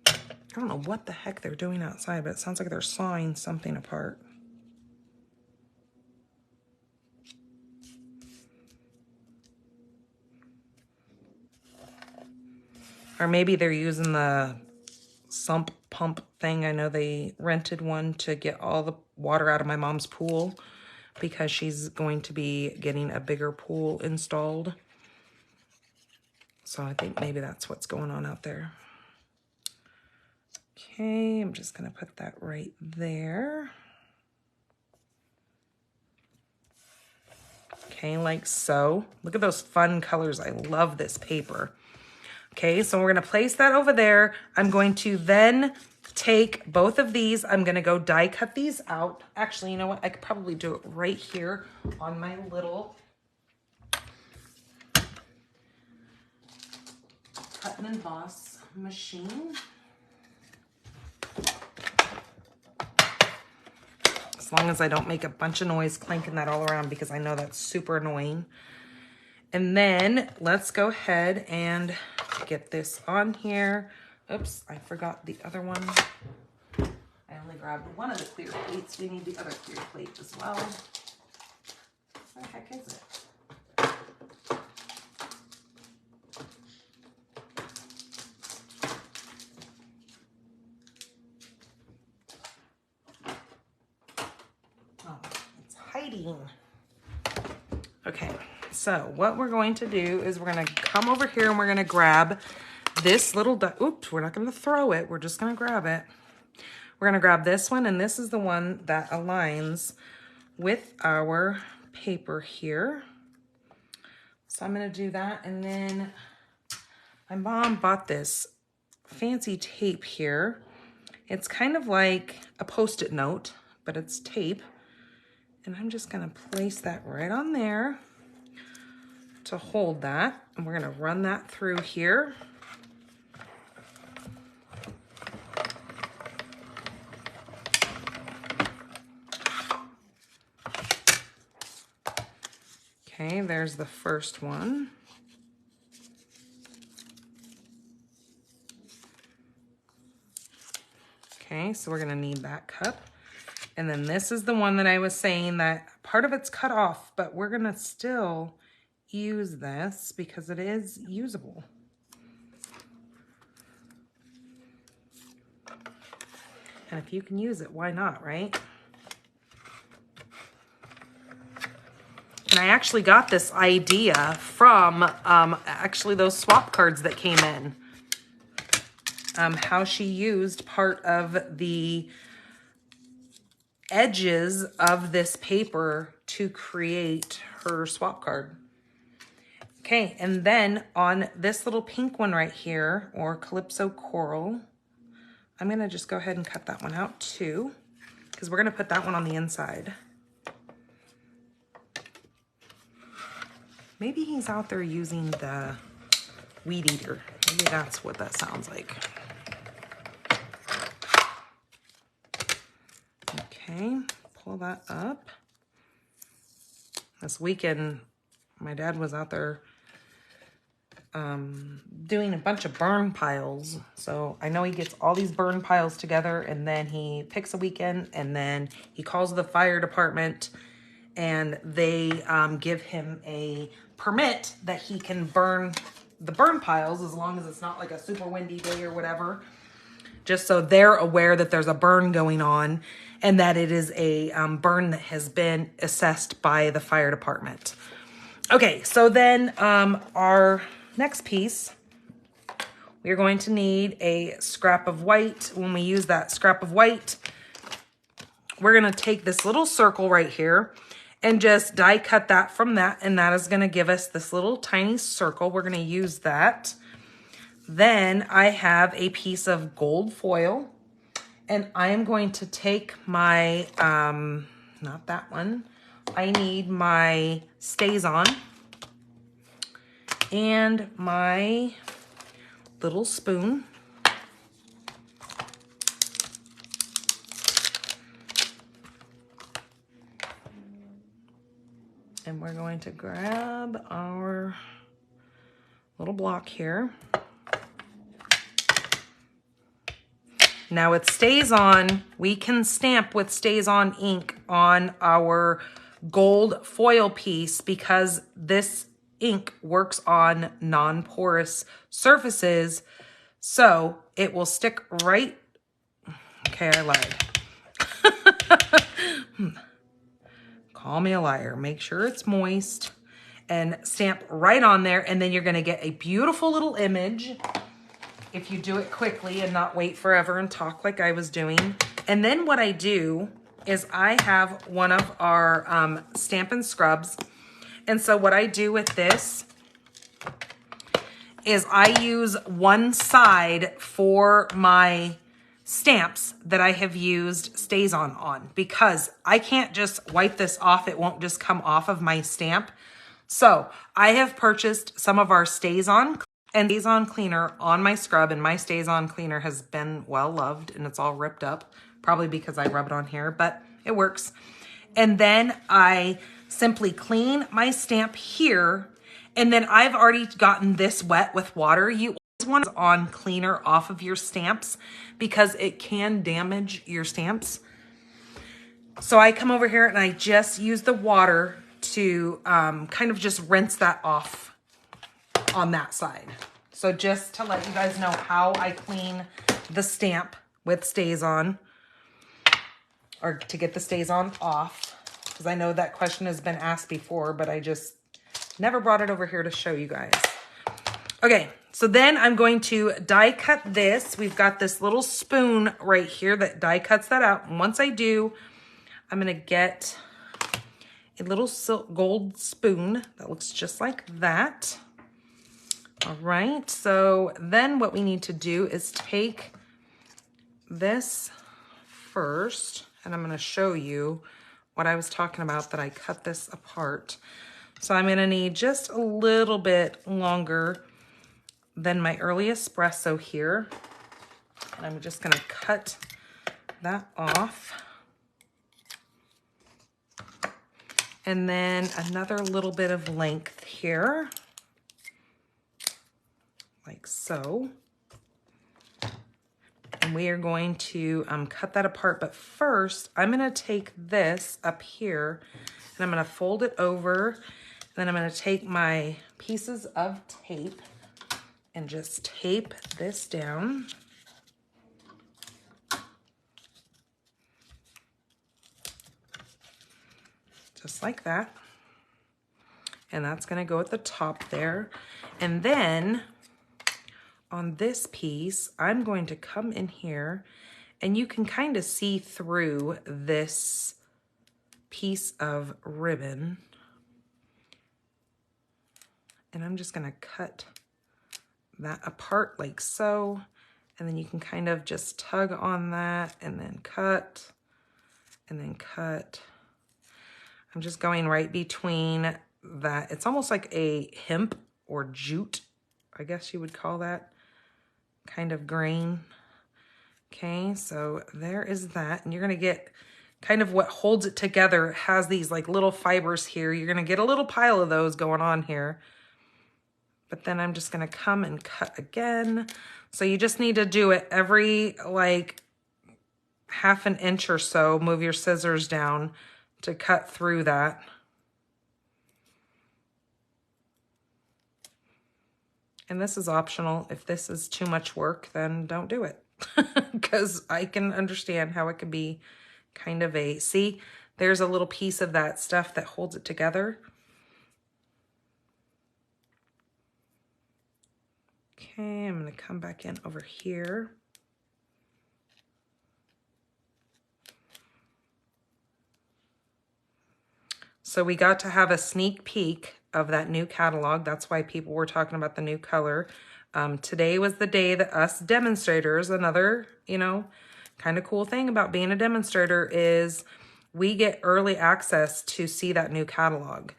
[SPEAKER 1] I don't know what the heck they're doing outside, but it sounds like they're sawing something apart. Or maybe they're using the sump pump thing. I know they rented one to get all the water out of my mom's pool because she's going to be getting a bigger pool installed. So I think maybe that's what's going on out there. Okay, I'm just going to put that right there. Okay, like so. Look at those fun colors. I love this paper. Okay, so we're going to place that over there. I'm going to then take both of these. I'm going to go die cut these out. Actually, you know what? I could probably do it right here on my little cut and emboss machine. As long as I don't make a bunch of noise clanking that all around, because I know that's super annoying. And then let's go ahead and get this on here. Oops, I forgot the other one. I only grabbed one of the clear plates. We need the other clear plate as well. What the heck is it? Oh, it's hiding. Okay. So what we're going to do is we're going to come over here and we're going to grab this little, oops, we're not going to throw it. We're just going to grab it. We're going to grab this one, and this is the one that aligns with our paper here. So I'm going to do that. And then my mom bought this fancy tape here. It's kind of like a Post-it note, but it's tape. And I'm just going to place that right on there to hold that, and we're going to run that through here. Okay, there's the first one. Okay, so we're going to need that cup. And then this is the one that I was saying that part of it's cut off, but we're going to still use this because it is usable. And if you can use it, why not, right? And I actually got this idea from actually those swap cards that came in. How she used part of the edges of this paper to create her swap card. Okay, and then on this little pink one right here, or Calypso Coral, I'm going to just go ahead and cut that one out too, because we're going to put that one on the inside. Maybe he's out there using the weed eater. Maybe that's what that sounds like. Okay, pull that up. This weekend, my dad was out there doing a bunch of burn piles. So I know he gets all these burn piles together, and then he picks a weekend, and then he calls the fire department, and they give him a permit that he can burn the burn piles as long as it's not like a super windy day or whatever, just so they're aware that there's a burn going on and that it is a burn that has been assessed by the fire department. Okay, so then our next piece, we're going to need a scrap of white. When we use that scrap of white, we're going to take this little circle right here, and just die cut that from that. And that is gonna give us this little tiny circle. We're gonna use that. Then I have a piece of gold foil, and I am going to take my, not that one. I need my Stays On and my little spoon. And we're going to grab our little block here. Now it Stays On. We can stamp with Stays On ink on our gold foil piece because this ink works on non-porous surfaces. So it will stick right. Okay, I lied. Call me a liar. Make sure it's moist and stamp right on there. And then you're going to get a beautiful little image if you do it quickly and not wait forever and talk like I was doing. And then what I do is I have one of our Stampin' scrubs. And so what I do with this is I use one side for my stamps that I have used Stays On because I can't just wipe this off. It won't just come off of my stamp. So I have purchased some of our Stays On and Stays On cleaner on my scrub, and my Stays On cleaner has been well loved and it's all ripped up, probably because I rub it on here, but it works. And then I simply clean my stamp here, and then I've already gotten this wet with water. You always want on cleaner off of your stamps because it can damage your stamps. So I come over here and I just use the water to kind of just rinse that off on that side. So just to let you guys know how I clean the stamp with Stays On, or to get the Stays On off, because I know that question has been asked before, but I just never brought it over here to show you guys. Okay, so then I'm going to die cut this. We've got this little spoon right here that die cuts that out. And once I do, I'm gonna get a little gold spoon that looks just like that. All right, so then what we need to do is take this first, and I'm gonna show you what I was talking about, that I cut this apart. So I'm gonna need just a little bit longer than my early espresso here. And I'm just gonna cut that off. And then another little bit of length here, like so. And we are going to cut that apart. But first, I'm gonna take this up here and I'm gonna fold it over. Then I'm gonna take my pieces of tape and just tape this down. Just like that. And that's gonna go at the top there. And then on this piece, I'm going to come in here, and you can kind of see through this piece of ribbon. And I'm just gonna cut that apart like so. And then you can kind of just tug on that and then cut and then cut. I'm just going right between that. It's almost like a hemp or jute, I guess you would call that kind of grain. Okay, so there is that. And you're gonna get kind of what holds it together. It has these like little fibers here. You're gonna get a little pile of those going on here. But then I'm just gonna come and cut again. So you just need to do it every like half an inch or so. Move your scissors down to cut through that. And this is optional. If this is too much work, then don't do it. Because I can understand how it could be kind of a, see, there's a little piece of that stuff that holds it together. Okay, I'm gonna come back in over here. So we got to have a sneak peek of that new catalog. That's why people were talking about the new color. Today was the day that us demonstrators, another, you know, kind of cool thing about being a demonstrator is we get early access to see that new catalog.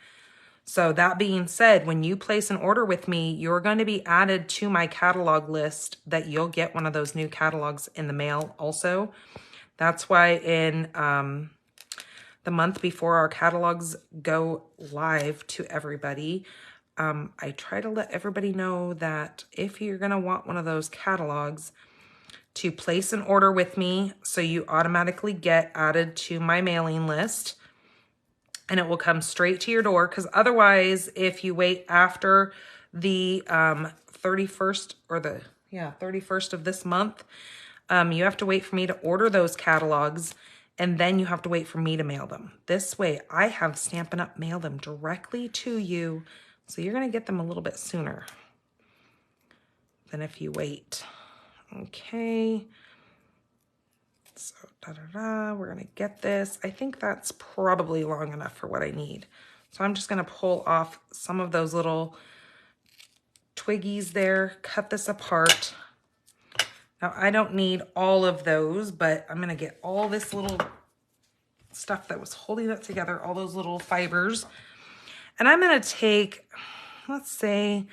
[SPEAKER 1] So that being said, when you place an order with me, you're going to be added to my catalog list that you'll get one of those new catalogs in the mail also. That's why in the month before our catalogs go live to everybody, I try to let everybody know that if you're going to want one of those catalogs, to place an order with me so you automatically get added to my mailing list and it will come straight to your door. Because otherwise, if you wait after the 31st or the 31st of this month, you have to wait for me to order those catalogs and then you have to wait for me to mail them. This way, I have Stampin' Up! Mail them directly to you. So you're going to get them a little bit sooner than if you wait. Okay. So, we're going to get this. I think that's probably long enough for what I need. So I'm just going to pull off some of those little twiggies there, cut this apart. Now, I don't need all of those, but I'm going to get all this little stuff that was holding it together, all those little fibers. And I'm going to take, let's say,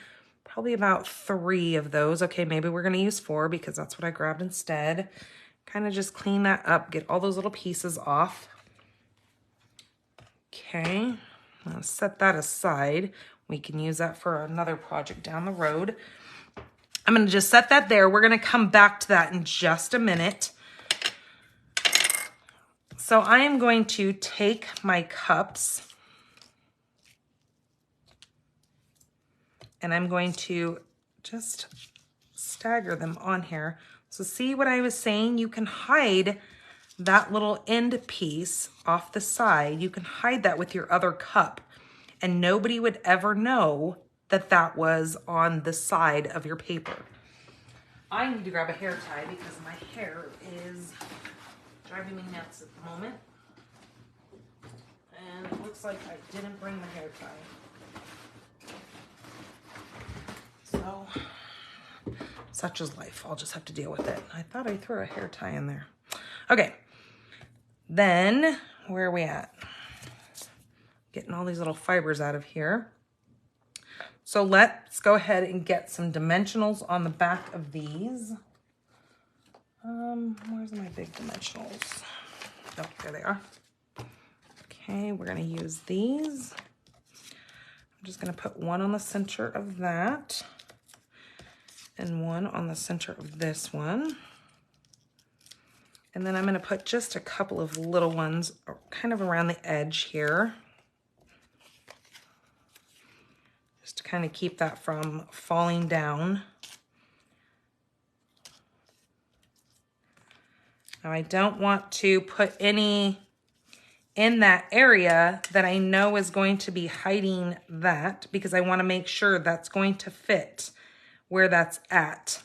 [SPEAKER 1] probably about 3 of those. Okay, maybe we're going to use 4 because that's what I grabbed instead. Kind of just clean that up, get all those little pieces off. Okay, I'll set that aside. We can use that for another project down the road. I'm going to just set that there. We're going to come back to that in just a minute. So I am going to take my cups and I'm going to just stagger them on here. So see what I was saying? You can hide that little end piece off the side. You can hide that with your other cup and nobody would ever know that that was on the side of your paper. I need to grab a hair tie because my hair is driving me nuts at the moment. And it looks like I didn't bring my hair tie. So, such is life. I'll just have to deal with it. I thought I threw a hair tie in there. Okay. Then, where are we at? Getting all these little fibers out of here. So let's go ahead and get some dimensionals on the back of these. Where's my big dimensionals? Oh, there they are. Okay, we're going to use these. I'm just going to put one on the center of that and one on the center of this one. And then I'm going to put just a couple of little ones kind of around the edge here. Just to kind of keep that from falling down. Now I don't want to put any in that area that I know is going to be hiding that because I want to make sure that's going to fit where that's at.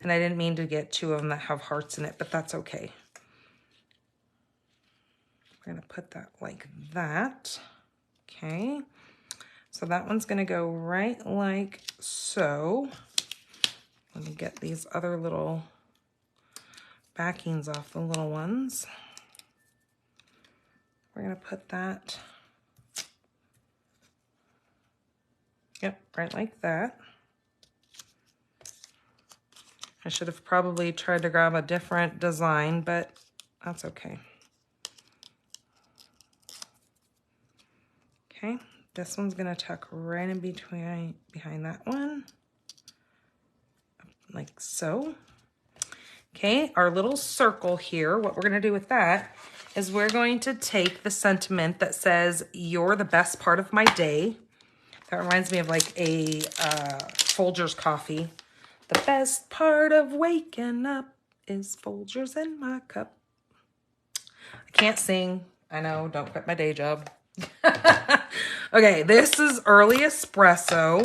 [SPEAKER 1] And I didn't mean to get 2 of them that have hearts in it, but that's okay. We're going to put that like that. Okay. So that one's going to go right like so. Let me get these other little backings off the little ones. We're going to put that, yep, right like that. I should have probably tried to grab a different design, but that's okay. Okay, this one's going to tuck right in between behind that one, like so. Okay, our little circle here, what we're going to do with that is we're going to take the sentiment that says, "You're the best part of my day." That reminds me of like a Folgers coffee. The best part of waking up is Folgers in my cup. I can't sing. I know, don't quit my day job. Okay, this is early espresso.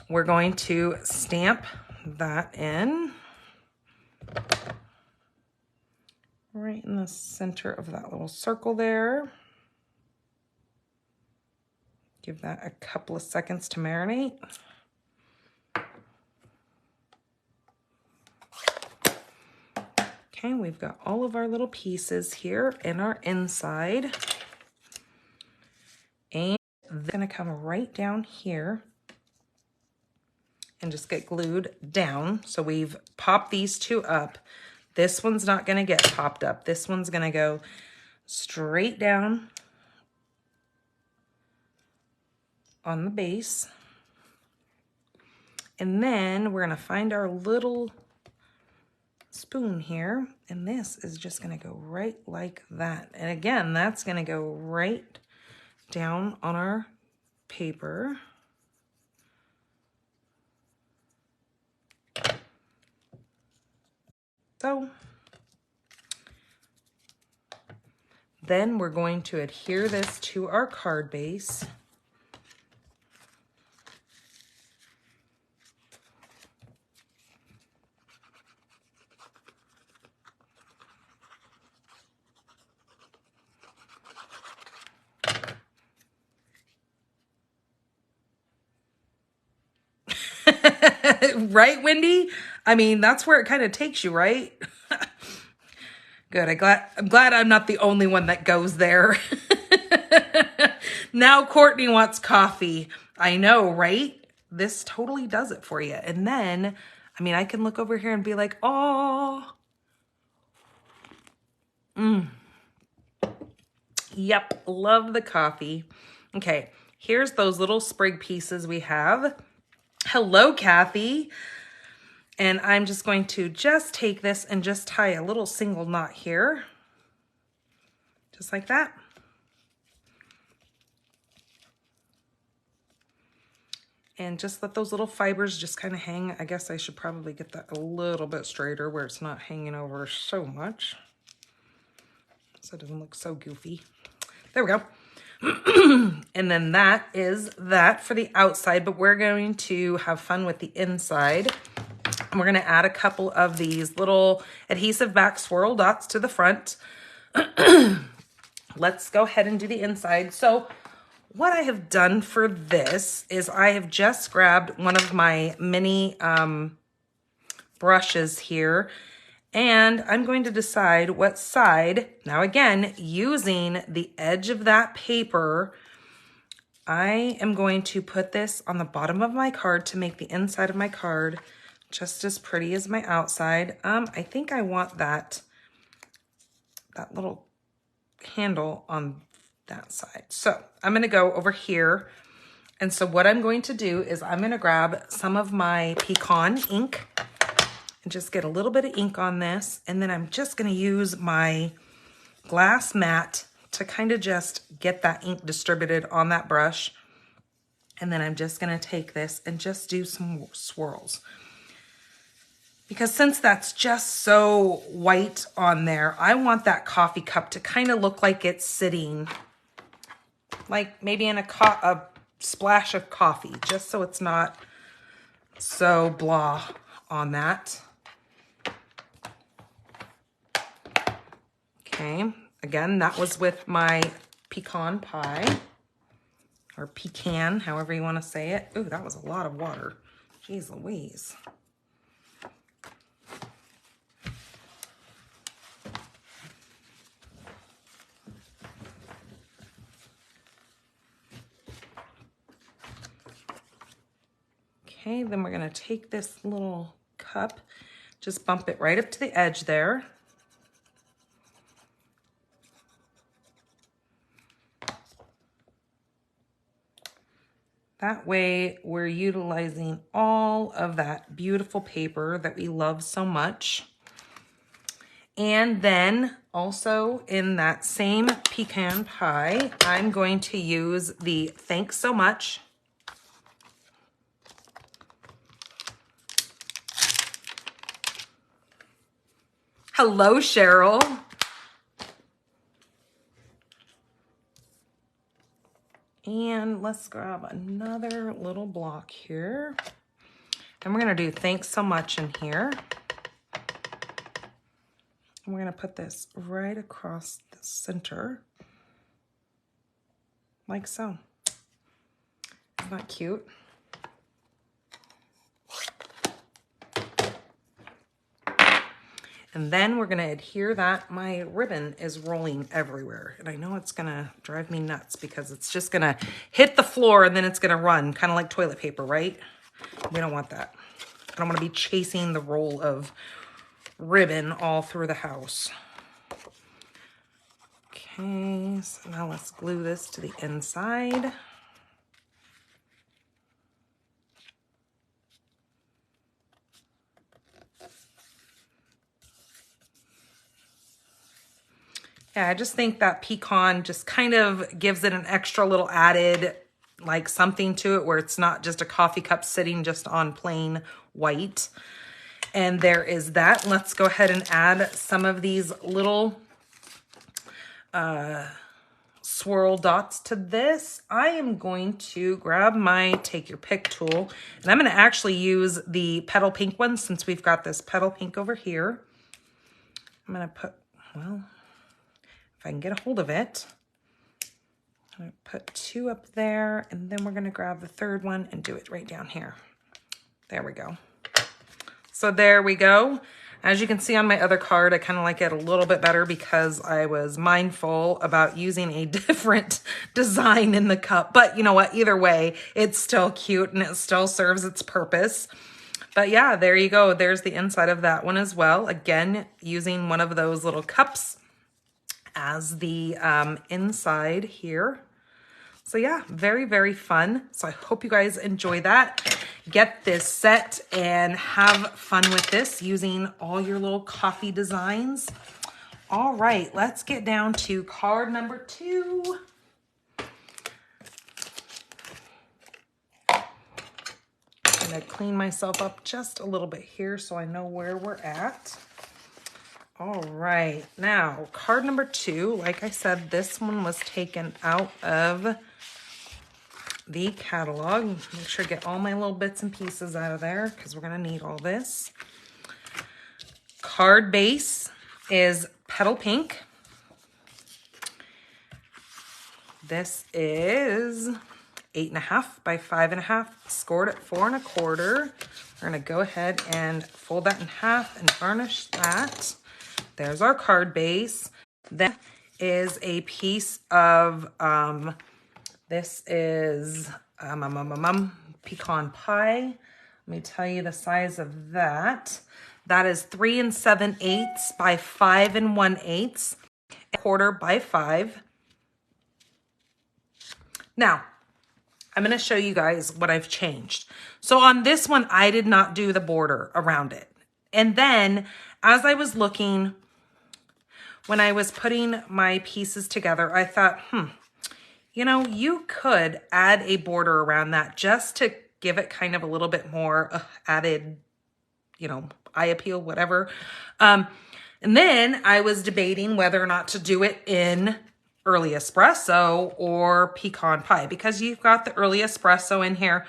[SPEAKER 1] We're going to stamp that in. Right in the center of that little circle there. Give that a couple of seconds to marinate. Okay, we've got all of our little pieces here in our inside. And they're gonna come right down here and just get glued down. So we've popped these two up. This one's not gonna get popped up. This one's gonna go straight down on the base. And then we're gonna find our little spoon here, and this is just gonna go right like that. And again, that's gonna go right down on our paper. So then we're going to adhere this to our card base. Right, Wendy? I mean, that's where it kind of takes you, right? Good. I'm glad I'm not the only one that goes there. Now Courtney wants coffee. I know, right? This totally does it for you. And then, I mean, I can look over here and be like, oh, yep, love the coffee. Okay, here's those little sprig pieces we have. Hello, Kathy. And I'm just going to just take this and just tie a little single knot here. Just like that. And just let those little fibers just kind of hang. I guess I should probably get that a little bit straighter where it's not hanging over so much, so it doesn't look so goofy. There we go. And then that is that for the outside, but we're going to have fun with the inside. And we're going to add a couple of these little adhesive back swirl dots to the front. Let's go ahead and do the inside. So what I have done for this is I have just grabbed one of my mini brushes here, and I'm going to decide what side. Now again, using the edge of that paper, I am going to put this on the bottom of my card to make the inside of my card just as pretty as my outside. I think I want that little handle on that side. So I'm going to go over here. And so what I'm going to do is I'm going to grab some of my pecan ink and just get a little bit of ink on this. And then I'm just going to use my glass mat to kind of just get that ink distributed on that brush. And then I'm just going to take this and just do some swirls. Because since that's just so white on there, I want that coffee cup to kind of look like it's sitting like maybe in a splash of coffee, just so it's not so blah on that. Okay, again, that was with my pecan pie, or pecan, however you want to say it. Ooh, that was a lot of water. Jeez Louise. Okay, then we're going to take this little cup, just bump it right up to the edge there. That way we're utilizing all of that beautiful paper that we love so much. And then also in that same pecan pie, I'm going to use the Thanks So Much. Hello, Cheryl. And let's grab another little block here. And we're going to do Thanks So Much in here. And we're going to put this right across the center, like so. Isn't that cute? And then we're gonna adhere that. My ribbon is rolling everywhere. And I know it's gonna drive me nuts because it's just gonna hit the floor and then it's gonna run, kind of like toilet paper, right? We don't want that. I don't wanna be chasing the roll of ribbon all through the house. Okay, so now let's glue this to the inside. Yeah, I just think that pecan just kind of gives it an extra little added, like something to it where it's not just a coffee cup sitting just on plain white. And there is that. Let's go ahead and add some of these little swirl dots to this. I am going to grab my take your pick tool and I'm going to actually use the petal pink one since we've got this petal pink over here. I'm going to put, well, if I can get a hold of it, I'm going to put 2 up there and then we're going to grab the 3rd one and do it right down here. There we go. So there we go. As you can see on my other card, I kind of like it a little bit better because I was mindful about using a different design in the cup. But you know what? Either way, it's still cute and it still serves its purpose. But yeah, there you go. There's the inside of that one as well. Again, using one of those little cups as the inside here. So yeah, very, very fun. So I hope you guys enjoy that. Get this set and have fun with this using all your little coffee designs. All right, let's get down to card number 2. I'm gonna clean myself up just a little bit here so I know where we're at. All right, now card number 2, like I said, this one was taken out of the catalog. Make sure to get all my little bits and pieces out of there because we're going to need all this. Card base is petal pink. This is 8.5 by 5.5, scored at 4 1/4. We're going to go ahead and fold that in half and varnish that. There's our card base. That is a piece of this is pecan pie. Let me tell you the size of that. That is 3 7/8 by 5 1/8, 1/4 by 5. Now, I'm going to show you guys what I've changed. So on this one, I did not do the border around it. And then as I was looking, when I was putting my pieces together, I thought, you know, you could add a border around that just to give it kind of a little bit more added, you know, eye appeal, whatever. And then I was debating whether or not to do it in early espresso or pecan pie because you've got the early espresso in here.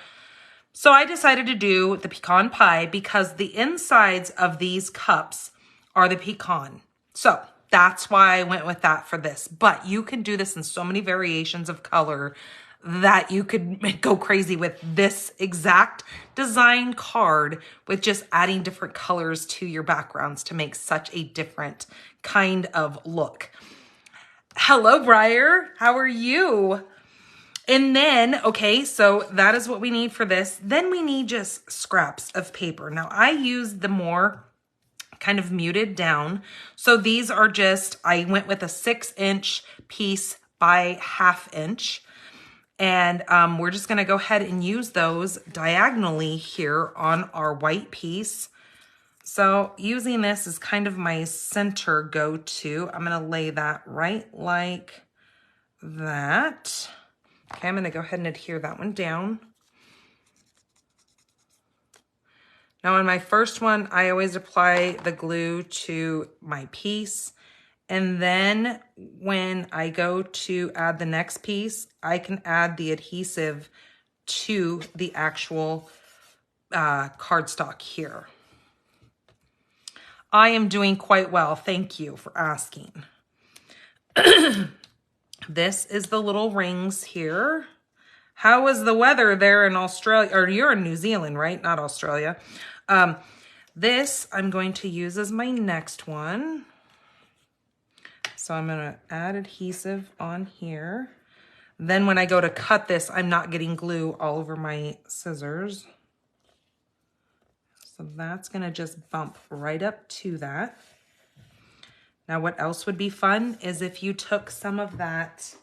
[SPEAKER 1] So I decided to do the pecan pie because the insides of these cups are the pecan. So that's why I went with that for this. But you can do this in so many variations of color that you could go crazy with this exact design card with just adding different colors to your backgrounds to make such a different kind of look. Hello, Briar. How are you? And then, okay, so that is what we need for this. Then we need just scraps of paper. Now, I used the more kind of muted down. So these are just, I went with a 6-inch piece by 1/2 inch. And we're just gonna go ahead and use those diagonally here on our white piece. So using this is kind of my center go-to. I'm gonna lay that right like that. Okay, I'm gonna go ahead and adhere that one down. Now on my first one, I always apply the glue to my piece. And then when I go to add the next piece, I can add the adhesive to the actual cardstock here. I am doing quite well. Thank you for asking. This is the little rings here. How was the weather there in Australia? Or you're in New Zealand, right? Not Australia. This I'm going to use as my next one. So I'm going to add adhesive on here. Then when I go to cut this, I'm not getting glue all over my scissors. So that's going to just bump right up to that. Now what else would be fun is if you took some of that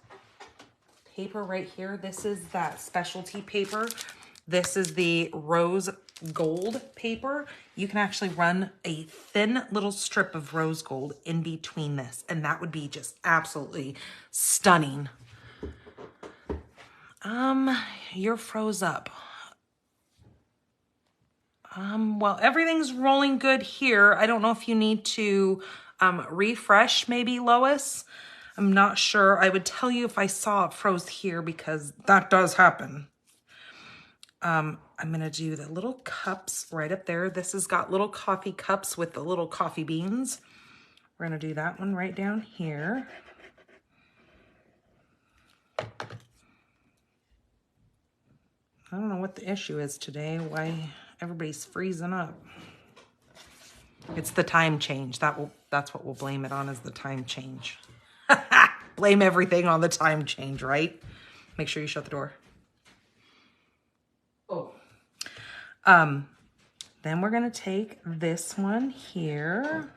[SPEAKER 1] paper right here. This is that specialty paper. This is the rose gold paper. You can actually run a thin little strip of rose gold in between this, and that would be just absolutely stunning. You're froze up. Well, everything's rolling good here. I don't know if you need to refresh maybe, Lois. I'm not sure. I would tell you if I saw it froze here because that does happen. I'm going to do the little cups right up there. This has got little coffee cups with the little coffee beans. We're going to do that one right down here. I don't know what the issue is today, why everybody's freezing up. It's the time change. That's what we'll blame it on, is the time change. Blame everything on the time change, right? Make sure you shut the door. Oh. Then we're going to take this one here.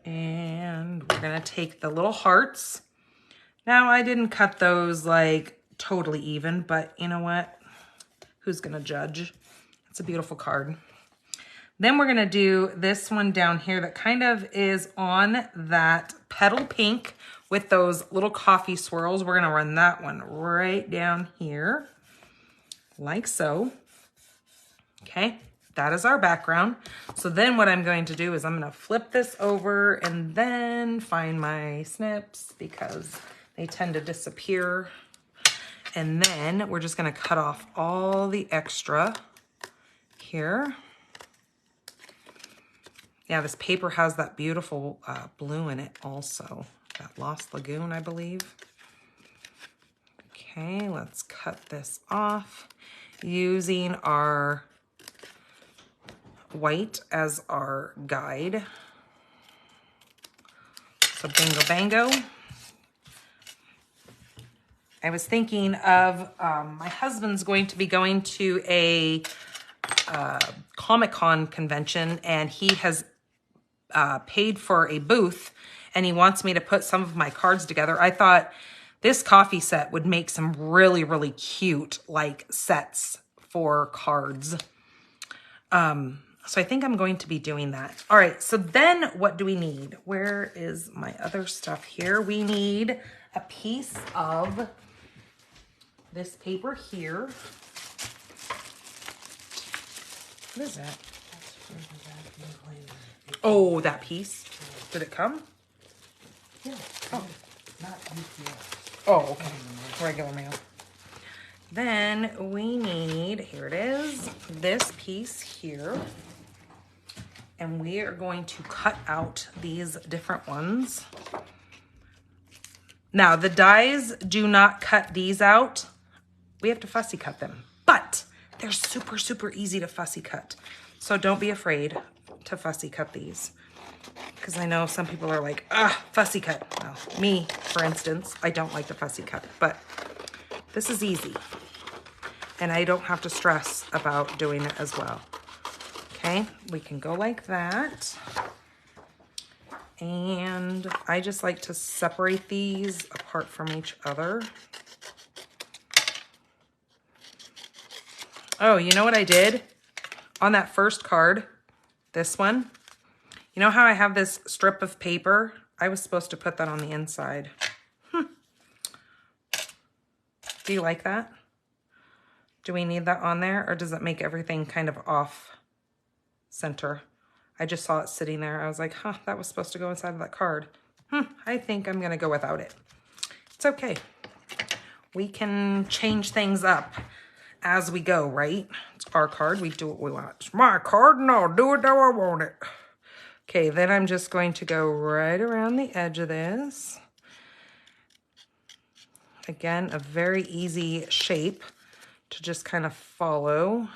[SPEAKER 1] And we're going to take the little hearts. Now, I didn't cut those like totally even, but you know what? Who's going to judge? It's a beautiful card. Then we're going to do this one down here that kind of is on that petal pink with those little coffee swirls. We're going to run that one right down here, like so. Okay, that is our background. So then what I'm going to do is I'm going to flip this over and then find my snips because they tend to disappear. And then we're just going to cut off all the extra here. Yeah, this paper has that beautiful blue in it also. That Lost Lagoon, I believe. Okay, let's cut this off using our white as our guide. So bingo bango. I was thinking of my husband's going to be going to a Comic-Con convention, and he has paid for a booth, and he wants me to put some of my cards together. I thought this coffee set would make some really, really cute like sets for cards. So I think I'm going to be doing that. All right, so then what do we need? Where is my other stuff here? We need a piece of this paper here. What is that? Oh, that piece. Did it come?
[SPEAKER 2] Yeah.
[SPEAKER 1] Oh.
[SPEAKER 2] Not UPS.
[SPEAKER 1] Oh, okay. Regular mail. Then we need, here it is, this piece here. And we are going to cut out these different ones. Now, the dies do not cut these out. We have to fussy cut them. But they're super, super easy to fussy cut. So don't be afraid to fussy cut these. Because I know some people are like, fussy cut. Well, me, for instance, I don't like the fussy cut. But this is easy. And I don't have to stress about doing it as well. Okay, we can go like that. And I just like to separate these apart from each other. Oh, you know what I did? On that first card, this one, you know how I have this strip of paper? I was supposed to put that on the inside. Do you like that? Do we need that on there, or does it make everything kind of off center? I just saw it sitting there. I was like, that was supposed to go inside of that card. I think I'm gonna go without it. It's okay. We can change things up as we go, right? It's our card, we do what we want. It's my card and I'll do it how I want it. Okay, then I'm just going to go right around the edge of this. Again, a very easy shape to just kind of follow.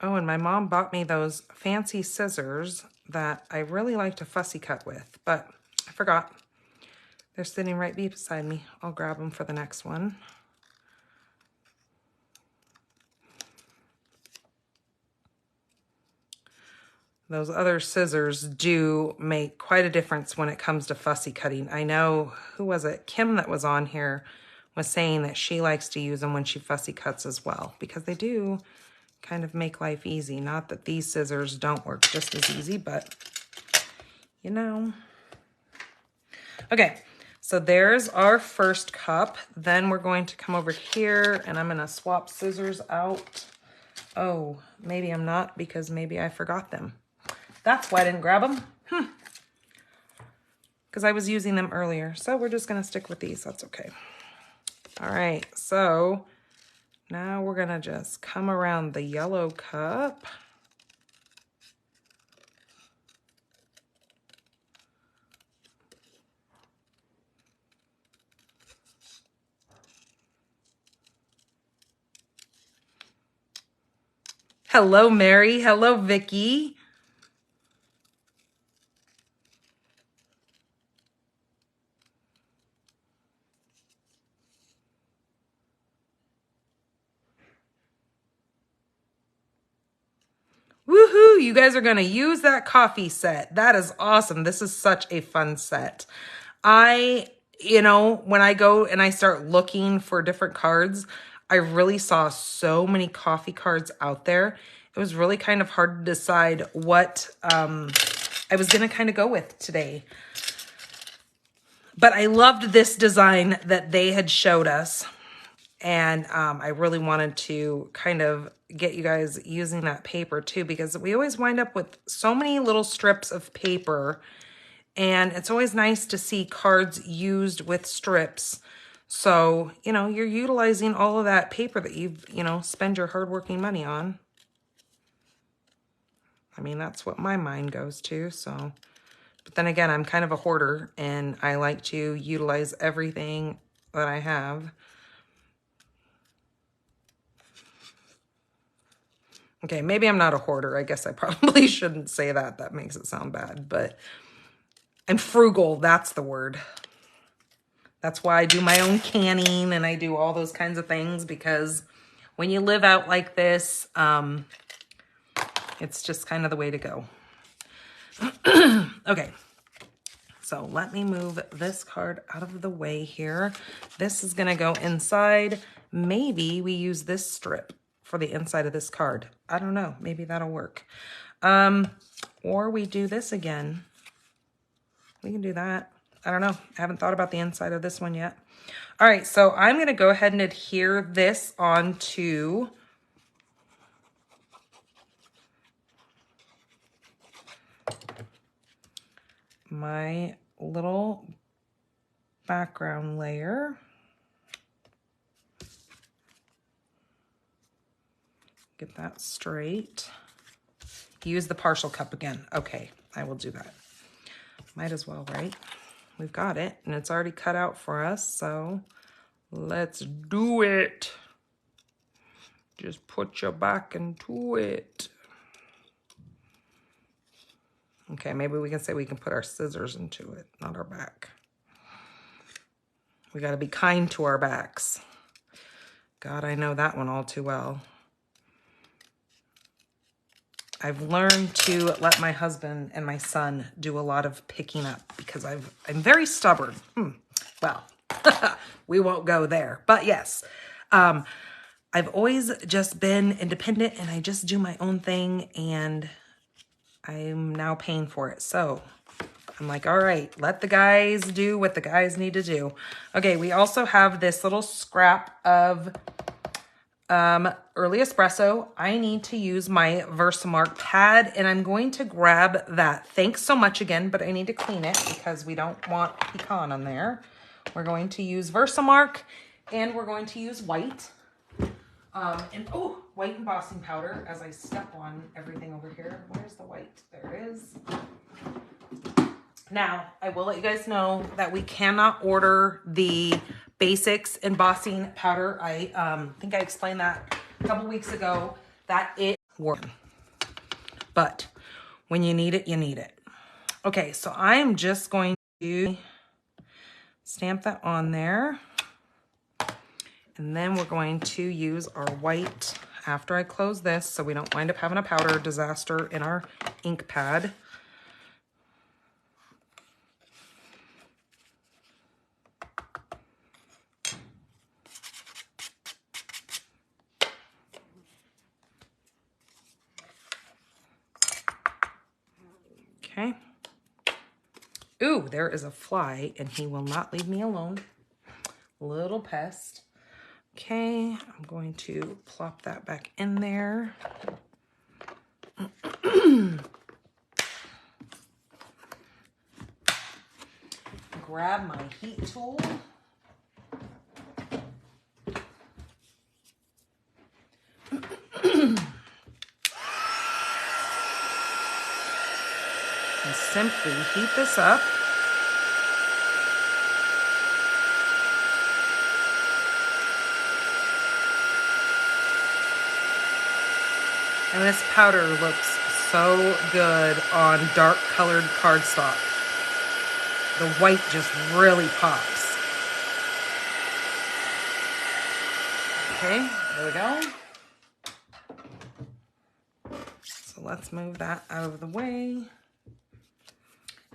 [SPEAKER 1] Oh, and my mom bought me those fancy scissors that I really like to fussy cut with, but I forgot. They're sitting right beside me. I'll grab them for the next one. Those other scissors do make quite a difference when it comes to fussy cutting. I know, who was it? Kim that was on here was saying that she likes to use them when she fussy cuts as well, because they do kind of make life easy. Not that these scissors don't work just as easy, but you know. Okay, so there's our first cup. Then we're going to come over here and I'm going to swap scissors out. Oh, maybe I'm not, because maybe I forgot them. That's why I didn't grab them. Because I was using them earlier. So we're just going to stick with these. That's okay. All right, so now we're going to just come around the yellow cup. Hello, Mary. Hello, Vicky. Woohoo! You guys are going to use that coffee set. That is awesome. This is such a fun set. You know, when I go and I start looking for different cards, I really saw so many coffee cards out there. It was really kind of hard to decide what I was going to kind of go with today. But I loved this design that they had showed us. And I really wanted to kind of get you guys using that paper too, because we always wind up with so many little strips of paper. And it's always nice to see cards used with strips. So, you know, you're utilizing all of that paper that you've, you know, spend your hardworking money on. I mean, that's what my mind goes to, so. But then again, I'm kind of a hoarder, and I like to utilize everything that I have. Okay, maybe I'm not a hoarder. I guess I probably shouldn't say that. That makes it sound bad, but I'm frugal. That's the word. That's why I do my own canning and I do all those kinds of things, because when you live out like this, it's just kind of the way to go. Okay, so let me move this card out of the way here. This is going to go inside. Maybe we use this strip for the inside of this card. I don't know. Maybe that'll work. Or we do this again. We can do that. I don't know. I haven't thought about the inside of this one yet. All right, so I'm going to go ahead and adhere this onto my little background layer. Get that straight. Use the partial cup again. Okay, I will do that. Might as well, right? We've got it, and it's already cut out for us, so let's do it. Just put your back into it. Okay, maybe we can say we can put our scissors into it, not our back. We got to be kind to our backs. God, I know that one all too well. I've learned to let my husband and my son do a lot of picking up because I'm very stubborn. Well, we won't go there. But yes, I've always just been independent and I just do my own thing, and I'm now paying for it. So I'm like, all right, let the guys do what the guys need to do. Okay, we also have this little scrap of early espresso. I need to use my Versamark pad, and I'm going to grab that. Thanks so much again, but I need to clean it because we don't want pecan on there. We're going to use Versamark, and we're going to use white. White embossing powder as I step on everything over here. Where's the white? There it is. Now, I will let you guys know that we cannot order the basics embossing powder. I think I explained that a couple weeks ago that it works. But when you need it, you need it. Okay, so I'm just going to stamp that on there. And then we're going to use our white after I close this so we don't wind up having a powder disaster in our ink pad. Okay. Ooh, there is a fly and he will not leave me alone. Little pest. Okay, I'm going to plop that back in there. Grab my heat tool. And simply heat this up. And this powder looks so good on dark colored cardstock. The white just really pops. Okay, there we go. So let's move that out of the way.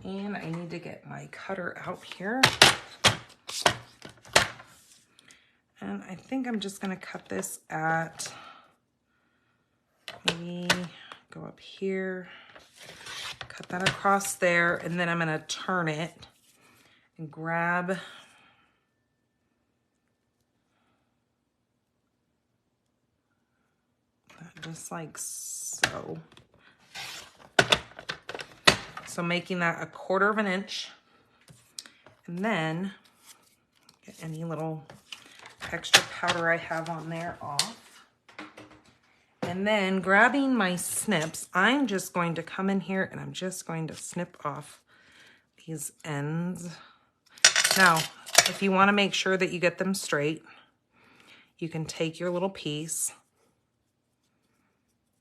[SPEAKER 1] And I need to get my cutter out here. And I think I'm just gonna cut this at, maybe go up here, cut that across there, and then I'm gonna turn it and grab that just like so. So making that 1/4 of an inch, and then get any little extra powder I have on there off. And then grabbing my snips, I'm just going to come in here and I'm just going to snip off these ends. Now, if you want to make sure that you get them straight, you can take your little piece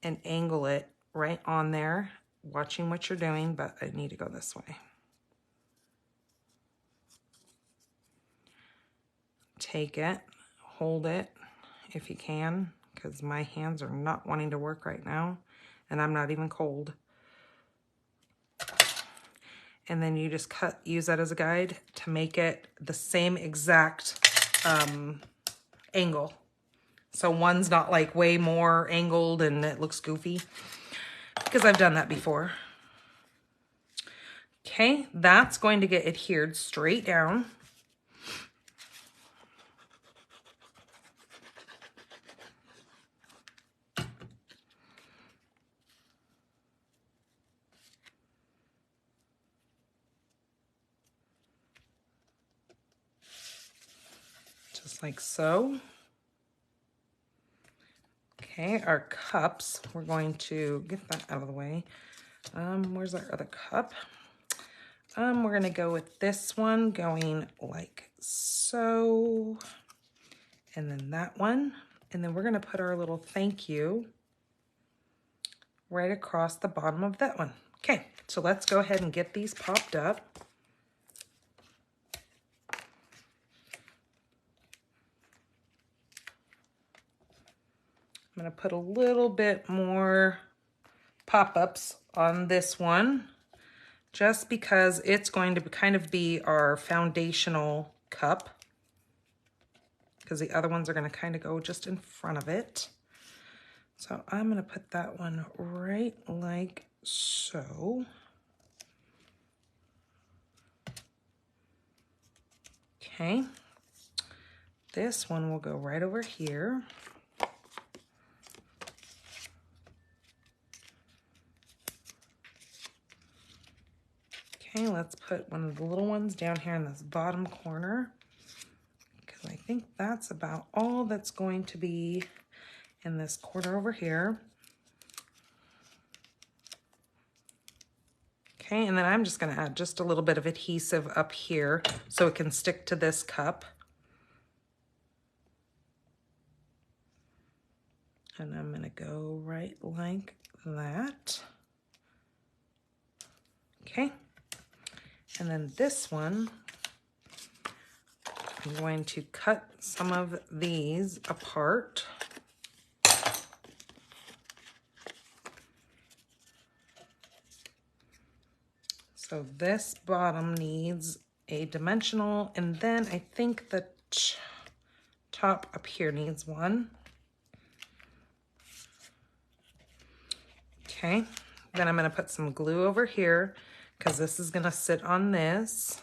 [SPEAKER 1] and angle it right on there, watching what you're doing, but I need to go this way. Take it, hold it if you can, because my hands are not wanting to work right now, and I'm not even cold. And then you just use that as a guide to make it the same exact angle. So one's not like way more angled and it looks goofy, because I've done that before. Okay, that's going to get adhered straight down. Just like so. Okay, our cups, we're going to get that out of the way. Where's our other cup? We're gonna go with this one going like so, and then that one, and then we're gonna put our little thank you right across the bottom of that one. Okay, so let's go ahead and get these popped up. I'm gonna put a little bit more pop-ups on this one, just because it's going to kind of be our foundational cup, because the other ones are going to kind of go just in front of it. So I'm going to put that one right like so. Okay. This one will go right over here. Okay, let's put one of the little ones down here in this bottom corner, because I think that's about all that's going to be in this corner over here. Okay, and then I'm just gonna add just a little bit of adhesive up here so it can stick to this cup. And I'm gonna go right like that. Okay, and then this one, I'm going to cut some of these apart. So this bottom needs a dimensional, and then I think the top up here needs one. Okay, then I'm gonna put some glue over here because this is gonna sit on this.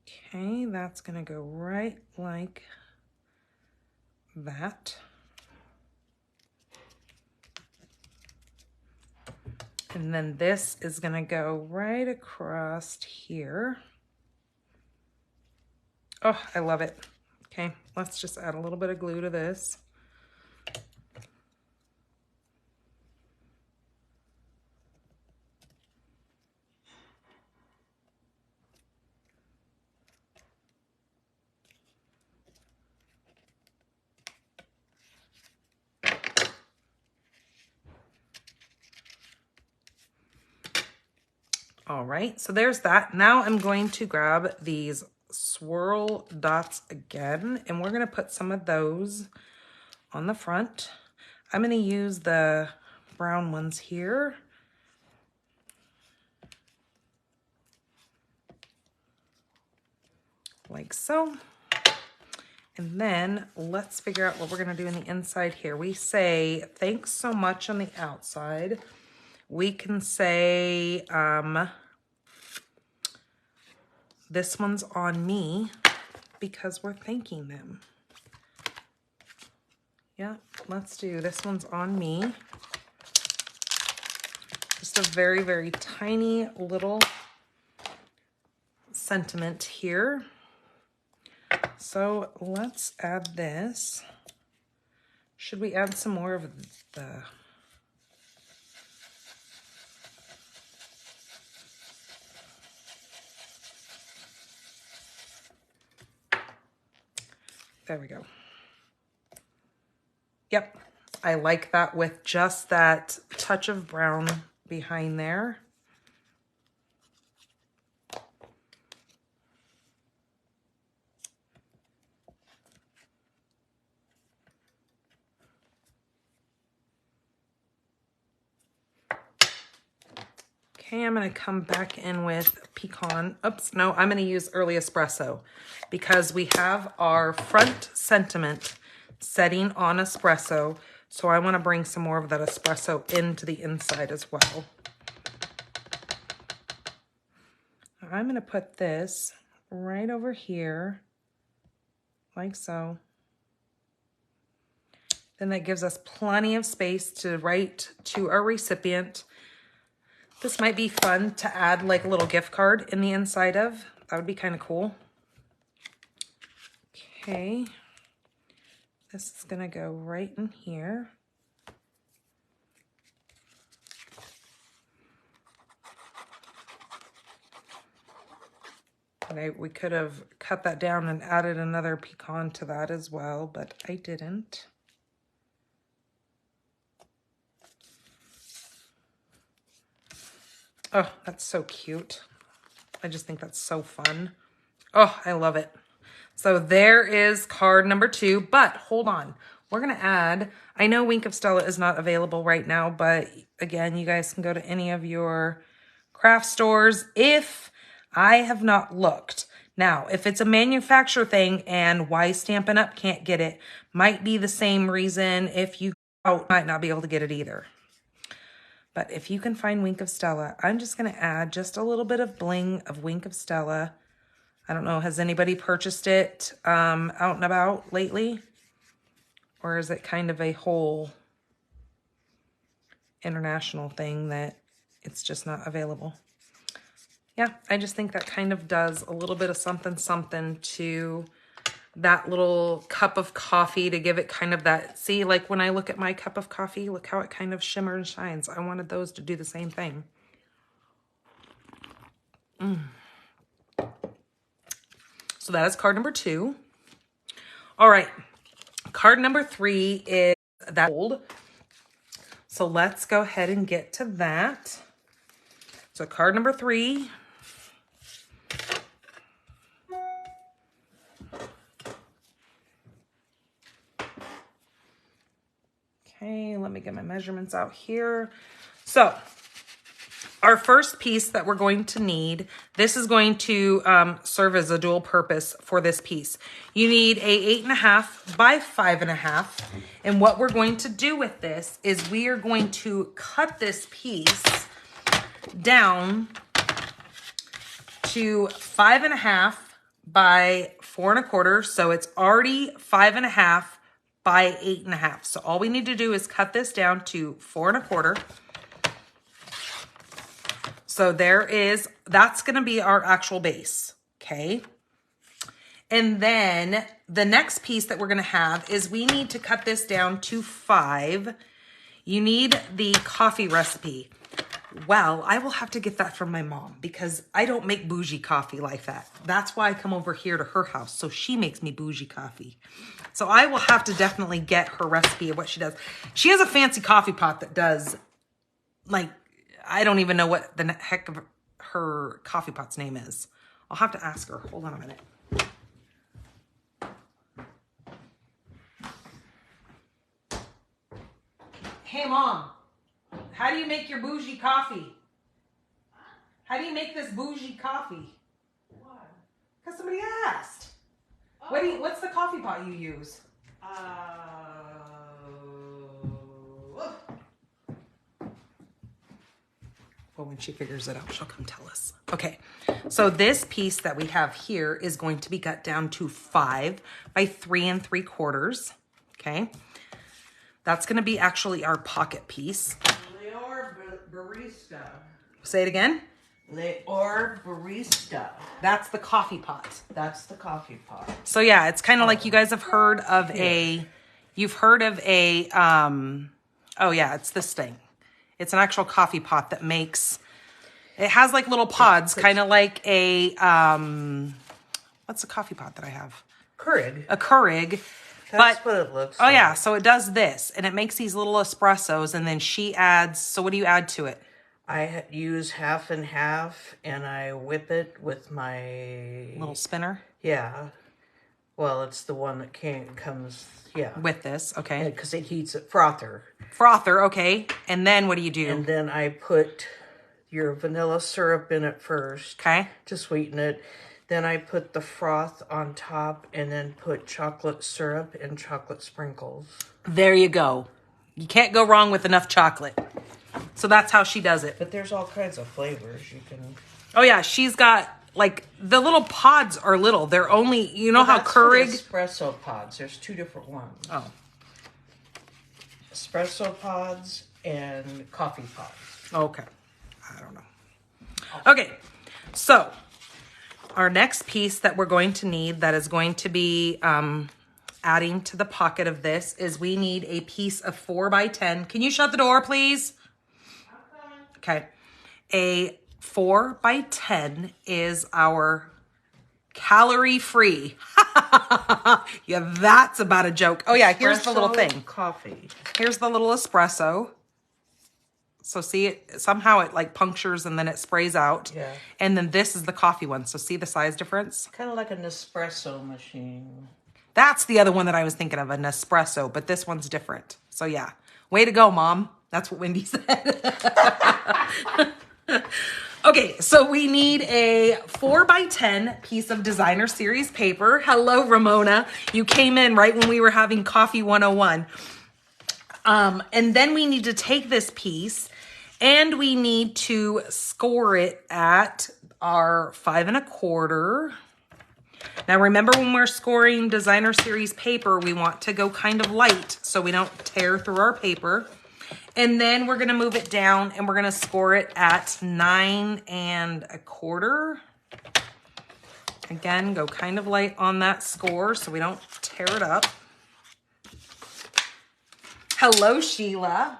[SPEAKER 1] Okay, that's gonna go right like that. And then this is gonna go right across here. Oh, I love it. Okay, let's just add a little bit of glue to this. All right, so there's that. Now I'm going to grab these swirl dots again, and we're gonna put some of those on the front. I'm gonna use the brown ones here. Like so. And then let's figure out what we're gonna do in the inside here. We say, thanks so much on the outside. We can say, this one's on me because we're thanking them. Yeah, let's do this one's on me. Just a very, very tiny little sentiment here. So let's add this. Should we add some more of the... There we go. Yep, I like that with just that touch of brown behind there. Okay, I'm gonna come back in with pecan. Oops, no, I'm gonna use early espresso because we have our front sentiment setting on espresso. So I wanna bring some more of that espresso into the inside as well. I'm gonna put this right over here, like so. Then that gives us plenty of space to write to our recipient. This might be fun to add like a little gift card in the inside of. That would be kind of cool. Okay. This is gonna go right in here. And we could have cut that down and added another pecan to that as well, but I didn't. Oh, that's so cute. I just think that's so fun. Oh, I love it. So there is card number 2, but hold on. We're gonna add, I know Wink of Stella is not available right now, but again, you guys can go to any of your craft stores if I have not looked. Now, if it's a manufacturer thing and why Stampin' Up can't get it, might be the same reason if you might not be able to get it either. But if you can find Wink of Stella, I'm just going to add just a little bit of bling of Wink of Stella. I don't know, has anybody purchased it out and about lately? Or is it kind of a whole international thing that it's just not available? Yeah, I just think that kind of does a little bit of something to that little cup of coffee to give it kind of that, see, like when I look at my cup of coffee, look how it kind of shimmers and shines. I wanted those to do the same thing. So that is card number 2. All right, card number 3 is that gold. So let's go ahead and get to that. So card number 3. Okay, let me get my measurements out here. So our first piece that we're going to need, this is going to serve as a dual purpose for this piece. You need a 8.5 by 5.5. And what we're going to do with this is we are going to cut this piece down to 5.5 by 4.25. So it's already 5.5 by 8.5. So all we need to do is cut this down to 4.25. So that's going to be our actual base. Okay. And then the next piece that we're going to have is we need to cut this down to 5. You need the coffee recipe. Well, I will have to get that from my mom because I don't make bougie coffee like that. That's why I come over here to her house. So she makes me bougie coffee. So I will have to definitely get her recipe of what she does. She has a fancy coffee pot that does, like, I don't even know what the heck of her coffee pot's name is. I'll have to ask her. Hold on a minute. Hey, Mom. How do you make your bougie coffee? How do you make this bougie coffee?
[SPEAKER 2] Why?
[SPEAKER 1] Because somebody asked.
[SPEAKER 2] Oh.
[SPEAKER 1] What's the coffee pot you use? Well, when she figures it out, she'll come tell us. Okay, so this piece that we have here is going to be cut down to 5 by 3.75. Okay, that's going to be actually our pocket piece.
[SPEAKER 2] Barista.
[SPEAKER 1] Say it again.
[SPEAKER 2] Barista.
[SPEAKER 1] That's the coffee pot.
[SPEAKER 2] That's the coffee pot.
[SPEAKER 1] So yeah, it's kind of like you guys have heard of you've heard of oh yeah, it's this thing. It's an actual coffee pot that makes, it has like little pods, kind of like a, what's a coffee pot that I have?
[SPEAKER 2] Keurig.
[SPEAKER 1] A Keurig.
[SPEAKER 2] That's what it looks
[SPEAKER 1] like. Oh yeah,
[SPEAKER 2] like.
[SPEAKER 1] so it does this, and it makes these little espressos, and then she adds, so what do you add to it?
[SPEAKER 2] I use half and half, and I whip it with my...
[SPEAKER 1] Little spinner?
[SPEAKER 2] Yeah. Well, it's the one that comes, yeah.
[SPEAKER 1] With this, okay.
[SPEAKER 2] Because it heats it. Frother.
[SPEAKER 1] Frother, okay. And then what do you do?
[SPEAKER 2] And then I put your vanilla syrup in it first.
[SPEAKER 1] Okay.
[SPEAKER 2] To sweeten it. Then I put the froth on top and then put chocolate syrup and chocolate sprinkles.
[SPEAKER 1] There you go. You can't go wrong with enough chocolate. So that's how she does it.
[SPEAKER 2] But there's all kinds of flavors you can...
[SPEAKER 1] Oh yeah, she's got, like, the little pods are little. They're only, you know how Keurig...
[SPEAKER 2] espresso pods. There's 2 different ones.
[SPEAKER 1] Oh.
[SPEAKER 2] Espresso pods and coffee pods.
[SPEAKER 1] Okay. I don't know. Okay, so our next piece that we're going to need that is going to be adding to the pocket of this is we need a piece of 4 by 10. Can you shut the door, please? Okay. A 4 by 10 is our calorie-free. Yeah, that's about a joke. Oh yeah, here's the little thing.
[SPEAKER 2] Coffee.
[SPEAKER 1] Here's the little espresso. So see it, somehow it like punctures and then it sprays out.
[SPEAKER 2] Yeah.
[SPEAKER 1] And then this is the coffee one. So see the size difference?
[SPEAKER 2] Kind of like an espresso machine.
[SPEAKER 1] That's the other one that I was thinking of, an espresso, but this one's different. So yeah, way to go, Mom. That's what Wendy said. Okay, so we need a 4 by 10 piece of designer series paper. Hello, Ramona. You came in right when we were having Coffee 101. And then we need to take this piece and we need to score it at our 5.25. Now remember, when we're scoring designer series paper, we want to go kind of light so we don't tear through our paper. And then we're going to move it down and we're going to score it at 9.25. Again, go kind of light on that score so we don't tear it up. Hello, Sheila.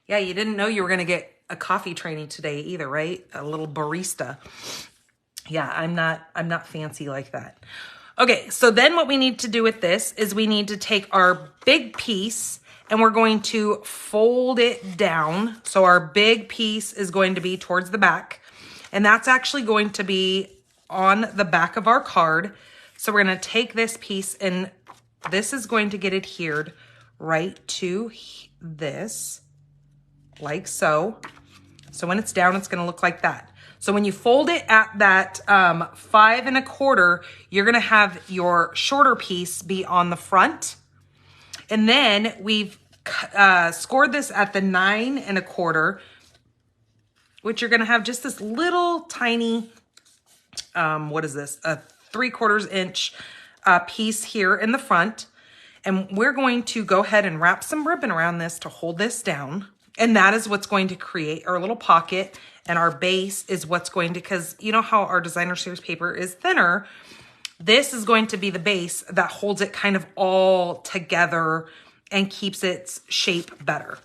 [SPEAKER 1] Yeah, you didn't know you were going to get a coffee training today either, right? A little barista. Yeah, I'm not fancy like that. Okay, so then what we need to do with this is we need to take our big piece and we're going to fold it down. So our big piece is going to be towards the back, and that's actually going to be on the back of our card. So we're going to take this piece and this is going to get adhered right to this, like so. So when it's down, it's going to look like that. So when you fold it at that 5 1/4, you're going to have your shorter piece be on the front. And then we've scored this at the 9 1/4, which you're going to have just this little tiny, what is this? A 3/4 inch piece here in the front. And we're going to go ahead and wrap some ribbon around this to hold this down. And that is what's going to create our little pocket. And our base is what's going to, because you know how our designer series paper is thinner, this is going to be the base that holds it kind of all together and keeps its shape better.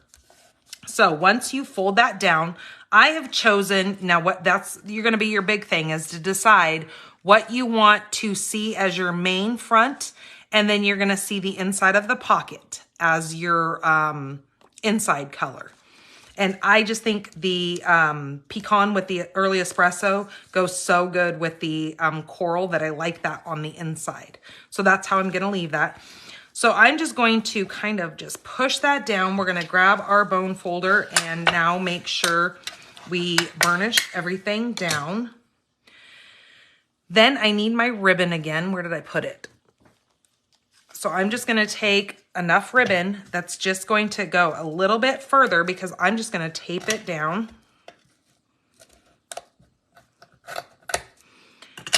[SPEAKER 1] So once you fold that down, I have chosen, now what you're going to be your big thing is to decide what you want to see as your main front. And then you're going to see the inside of the pocket as your inside color. And I just think the pecan with the early espresso goes so good with the coral that I like that on the inside. So that's how I'm going to leave that. So I'm just going to kind of just push that down. We're going to grab our bone folder and now make sure we burnish everything down. Then I need my ribbon again. Where did I put it? So I'm just going to take enough ribbon that's just going to go a little bit further because I'm just going to tape it down.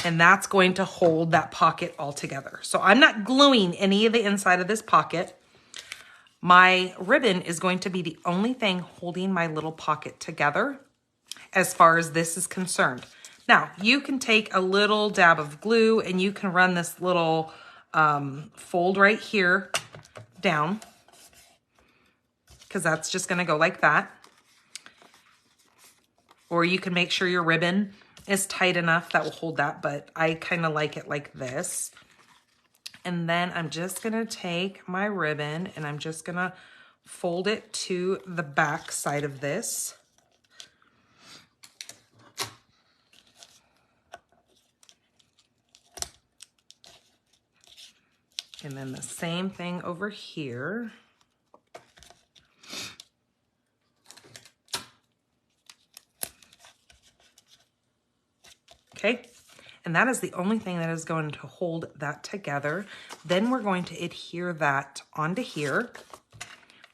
[SPEAKER 1] And that's going to hold that pocket all together. So I'm not gluing any of the inside of this pocket. My ribbon is going to be the only thing holding my little pocket together as far as this is concerned. Now, you can take a little dab of glue and you can run this little fold right here down, because that's just going to go like that. Or you can make sure your ribbon is tight enough that will hold that, but I kind of like it like this. And then I'm just going to take my ribbon and I'm just going to fold it to the back side of this. And then the same thing over here. Okay, and that is the only thing that is going to hold that together. Then we're going to adhere that onto here.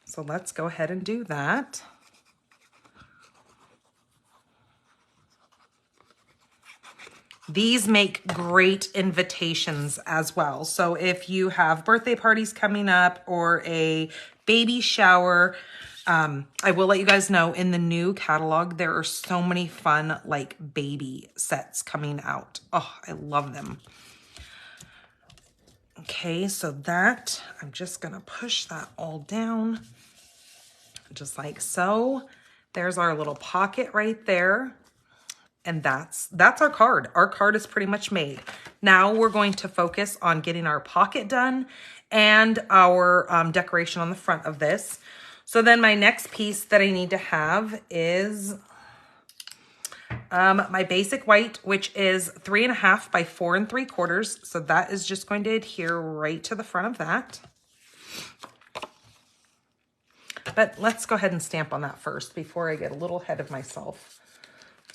[SPEAKER 1] So let's go ahead and do that. These make great invitations as well. So if you have birthday parties coming up or a baby shower, I will let you guys know in the new catalog, there are so many fun like baby sets coming out. Oh, I love them. Okay, so that, I'm just gonna push that all down just like so. There's our little pocket right there. And that's our card. Our card is pretty much made. Now we're going to focus on getting our pocket done and our decoration on the front of this. So then my next piece that I need to have is my basic white, which is 3 1/2 by 4 3/4. So that is just going to adhere right to the front of that. But let's go ahead and stamp on that first before I get a little ahead of myself.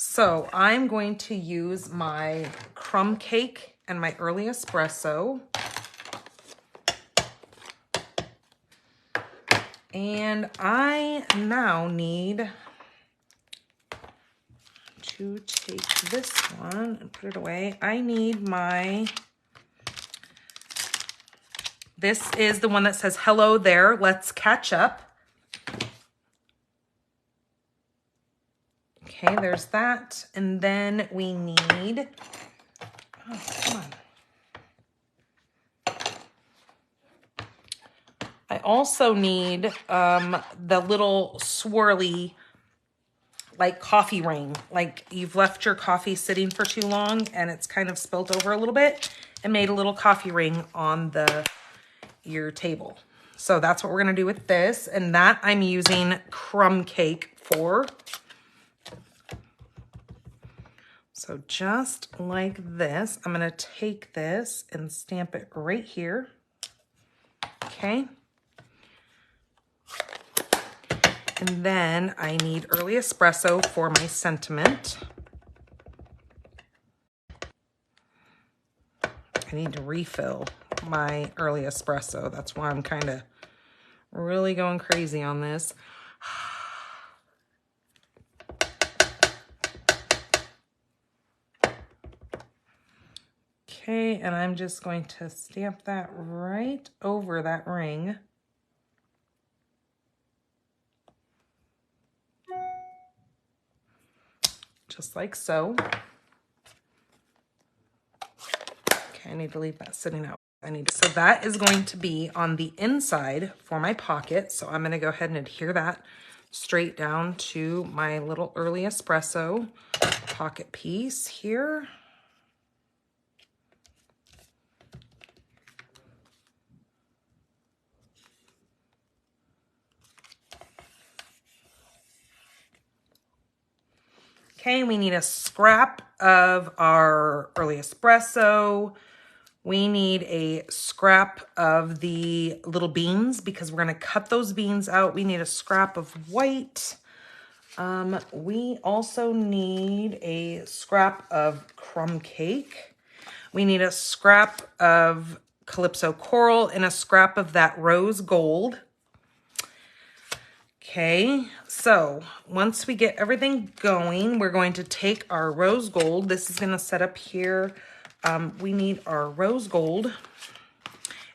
[SPEAKER 1] So I'm going to use my crumb cake and my early espresso. And I now need to take this one and put it away. I need my, this is the one that says, "Hello there, let's catch up." Okay, there's that. And then we need, oh, come on. I also need the little swirly, like coffee ring. Like you've left your coffee sitting for too long and it's kind of spilt over a little bit and made a little coffee ring on your table. So that's what we're gonna do with this. And that I'm using crumb cake for. So just like this, I'm gonna take this and stamp it right here. Okay. And then I need early espresso for my sentiment. I need to refill my early espresso. That's why I'm kind of really going crazy on this. Okay, and I'm just going to stamp that right over that ring. Just like so. Okay, I need to leave that sitting out. So that is going to be on the inside for my pocket. So I'm going to go ahead and adhere that straight down to my little early espresso pocket piece here. Okay, we need a scrap of our early espresso. We need a scrap of the little beans because we're going to cut those beans out. We need a scrap of white. We also need a scrap of crumb cake. We need a scrap of Calypso coral and a scrap of that rose gold. Okay, so once we get everything going, we're going to take our rose gold. This is going to set up here. We need our rose gold.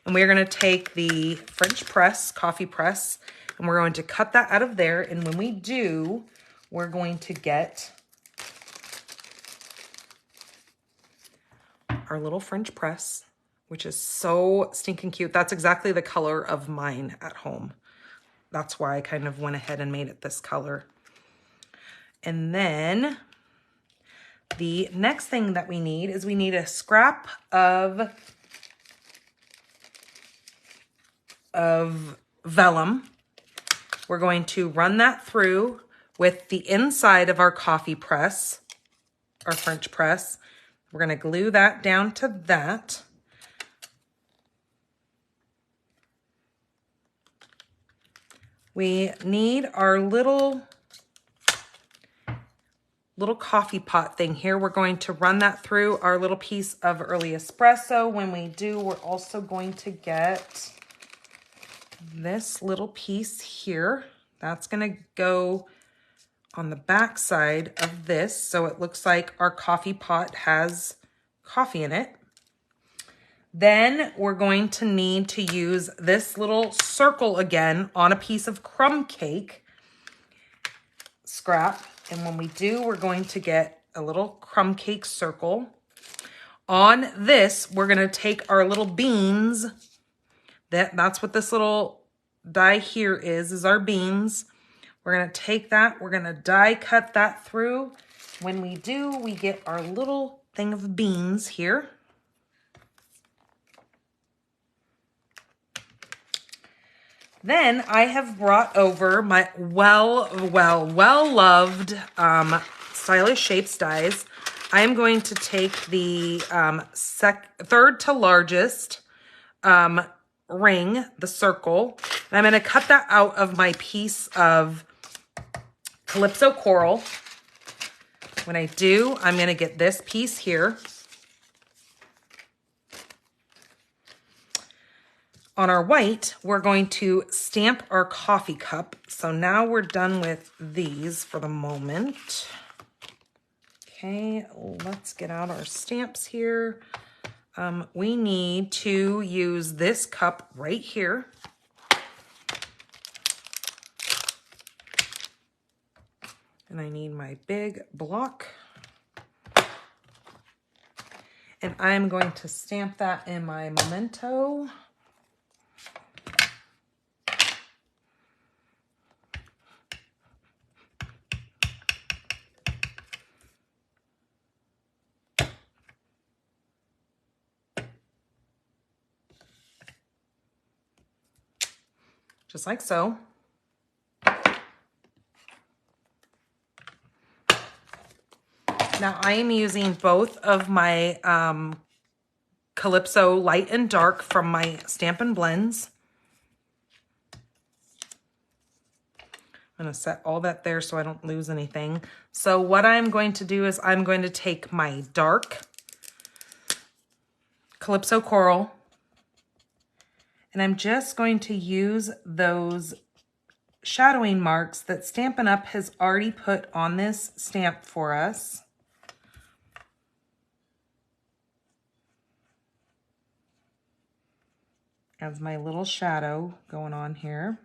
[SPEAKER 1] And we're going to take the French press, coffee press, and we're going to cut that out of there. And when we do, we're going to get our little French press, which is so stinking cute. That's exactly the color of mine at home. That's why I kind of went ahead and made it this color. And then the next thing that we need is we need a scrap of vellum. We're going to run that through with the inside of our coffee press, our French press. We're going to glue that down to that. We need our little coffee pot thing here. We're going to run that through our little piece of early espresso. When we do, we're also going to get this little piece here. That's going to go on the back side of this, so it looks like our coffee pot has coffee in it. Then we're going to need to use this little circle again on a piece of crumb cake scrap. And when we do, we're going to get a little crumb cake circle. On this, we're going to take our little beans. That's what this little die here is our beans. We're going to take that. We're going to die cut that through. When we do, we get our little thing of beans here. Then I have brought over my well-loved Stylish Shapes dies. I am going to take the third to largest ring, the circle, and I'm going to cut that out of my piece of Calypso coral. When I do, I'm going to get this piece here. On our white, we're going to stamp our coffee cup. So now we're done with these for the moment. Okay, let's get out our stamps here. We need to use this cup right here. And I need my big block. And I'm going to stamp that in my Memento. Just like so. Now I am using both of my Calypso Light and Dark from my Stampin' Blends. I'm going to set all that there so I don't lose anything. So what I'm going to do is I'm going to take my dark Calypso Coral, and I'm just going to use those shadowing marks that Stampin' Up! Has already put on this stamp for us. As my little shadow going on here.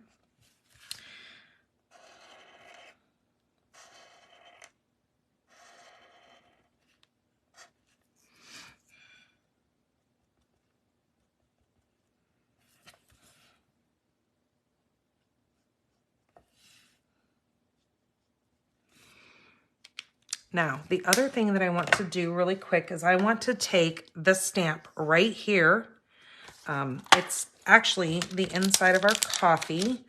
[SPEAKER 1] Now, the other thing that I want to do really quick is I want to take the stamp right here. It's actually the inside of our coffee.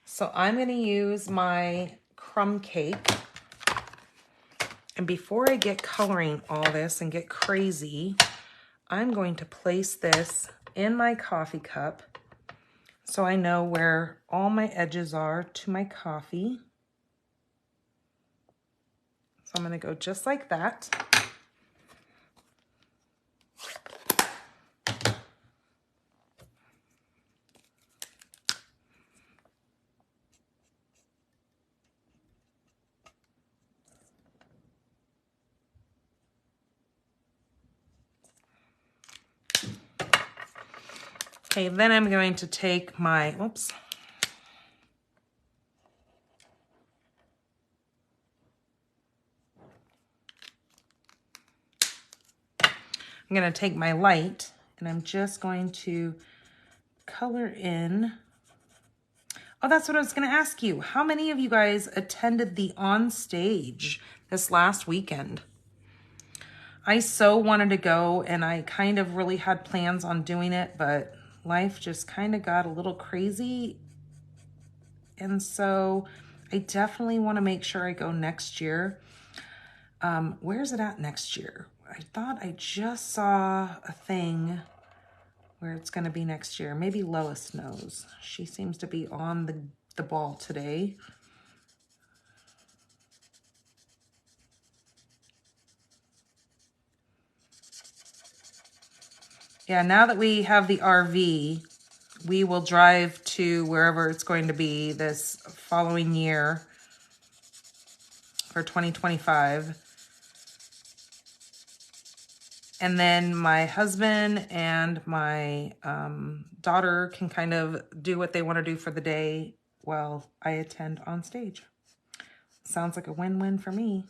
[SPEAKER 1] So I'm going to use my crumb cake. And before I get coloring all this and get crazy, I'm going to place this in my coffee cup so I know where all my edges are to my coffee. So I'm going to go just like that. Okay, then I'm going to take my, oops. I'm going to take my light and I'm just going to color in. Oh, that's what I was going to ask you. How many of you guys attended the on stage this last weekend? I so wanted to go and I kind of really had plans on doing it, but life just kind of got a little crazy. And so I definitely want to make sure I go next year. Where's it at next year? I thought I just saw a thing where it's going to be next year. Maybe Lois knows. She seems to be on the ball today. Yeah, now that we have the RV, we will drive to wherever it's going to be this following year for 2025. And then my husband and my daughter can kind of do what they want to do for the day while I attend on stage. Sounds like a win-win for me.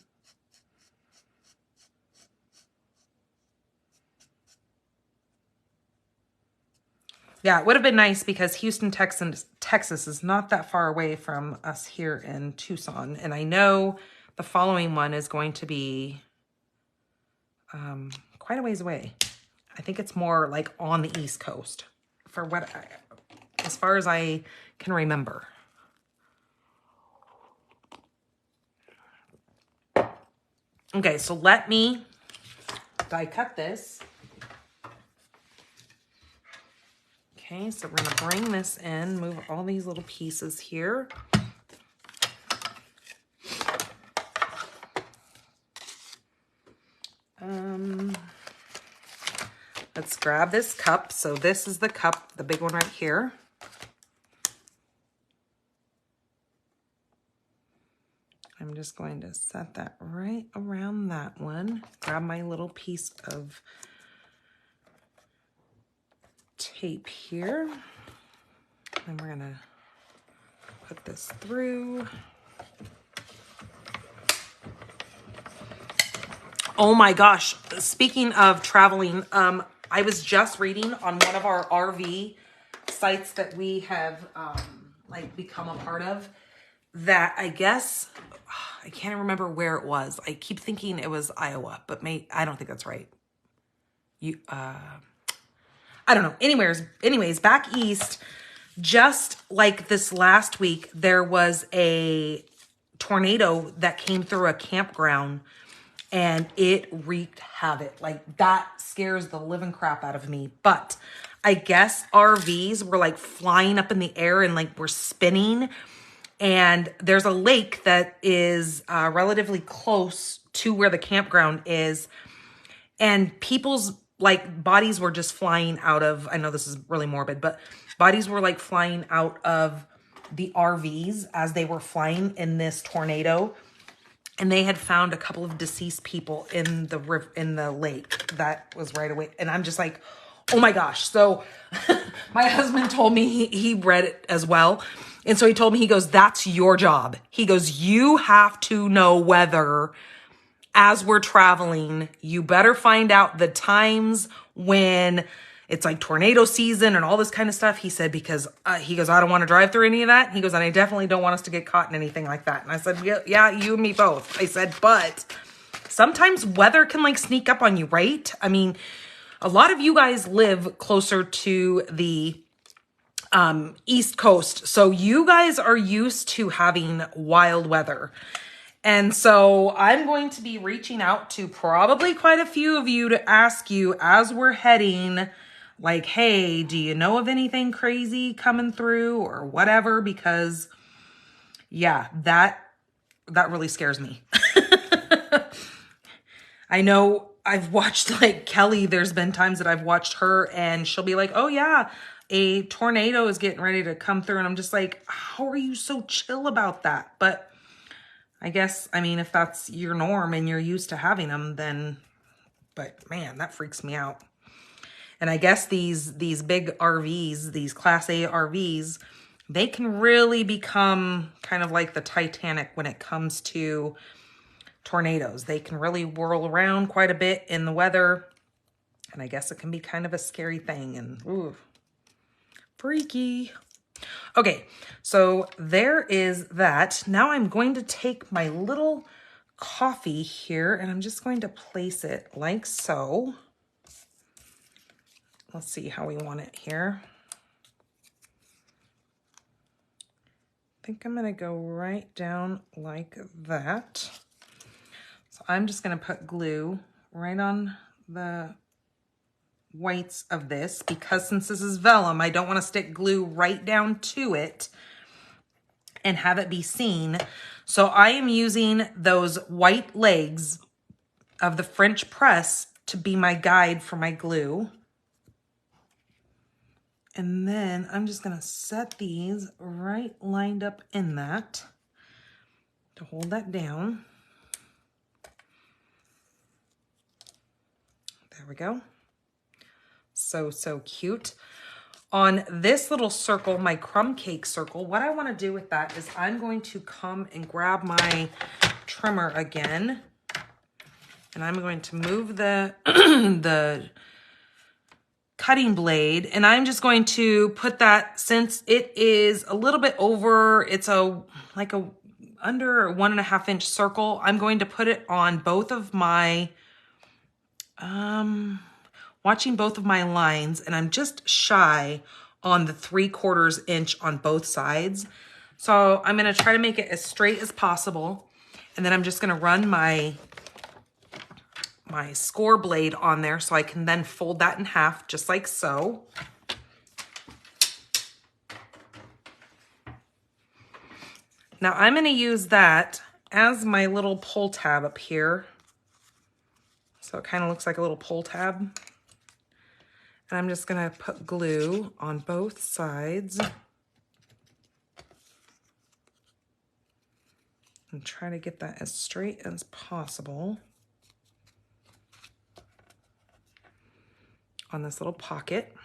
[SPEAKER 1] Yeah, it would have been nice because Houston, Texas is not that far away from us here in Tucson. And I know the following one is going to be quite a ways away. I think it's more like on the East Coast for as far as I can remember. Okay, so let me die cut this. Okay, so we're gonna bring this in, move all these little pieces here. Let's grab this cup. So this is the cup, the big one right here. I'm just going to set that right around that one. Grab my little piece of tape here. And we're gonna put this through. Oh my gosh. Speaking of traveling, I was just reading on one of our RV sites that we have like become a part of, that I guess I can't remember where it was. I keep thinking it was Iowa, but I don't think that's right. I don't know. Anyways, back east, just like this last week, there was a tornado that came through a campground and it wreaked havoc. Like, that scares the living crap out of me. But I guess RVs were like flying up in the air and like were spinning. And there's a lake that is relatively close to where the campground is. And people's like bodies were just flying out of, I know this is really morbid, but bodies were like flying out of the RVs as they were flying in this tornado. And they had found a couple of deceased people in the river, in the lake that was right away. And I'm just like, oh my gosh. So my husband told me he read it as well. And so he told me, he goes, that's your job. He goes, you have to know weather as we're traveling. You better find out the times when it's like tornado season and all this kind of stuff. He said, because he goes, I don't want to drive through any of that. He goes, and I definitely don't want us to get caught in anything like that. And I said, yeah, you and me both. I said, but sometimes weather can like sneak up on you, right? I mean, a lot of you guys live closer to the East Coast. So you guys are used to having wild weather. And so I'm going to be reaching out to probably quite a few of you to ask you as we're heading, like, hey, do you know of anything crazy coming through or whatever? Because yeah, that really scares me. I know I've watched like Kelly, there's been times that I've watched her and she'll be like, oh yeah, a tornado is getting ready to come through. And I'm just like, how are you so chill about that? But I guess, I mean, if that's your norm and you're used to having them, then, but man, that freaks me out. And I guess these big RVs, these Class A RVs, they can really become kind of like the Titanic when it comes to tornadoes. They can really whirl around quite a bit in the weather. And I guess it can be kind of a scary thing and ooh, freaky. Okay, so there is that. Now I'm going to take my little coffee here and I'm just going to place it like so. Let's see how we want it here. I think I'm going to go right down like that. So I'm just going to put glue right on the whites of this because since this is vellum, I don't want to stick glue right down to it and have it be seen. So I am using those white legs of the French press to be my guide for my glue. And then I'm just going to set these right lined up in that to hold that down. There we go. So cute. On this little circle, my crumb cake circle, what I want to do with that is I'm going to come and grab my trimmer again. And I'm going to move the, the cutting blade. And I'm just going to put that, since it is a little bit over, it's like a under 1.5 inch circle. I'm going to put it on both of my, watching both of my lines, and I'm just shy on the 3/4 inch on both sides. So I'm going to try to make it as straight as possible. And then I'm just going to run my score blade on there so I can then fold that in half just like so. Now I'm going to use that as my little pull tab up here. So it kind of looks like a little pull tab. And I'm just going to put glue on both sides. And try to get that as straight as possible on this little pocket.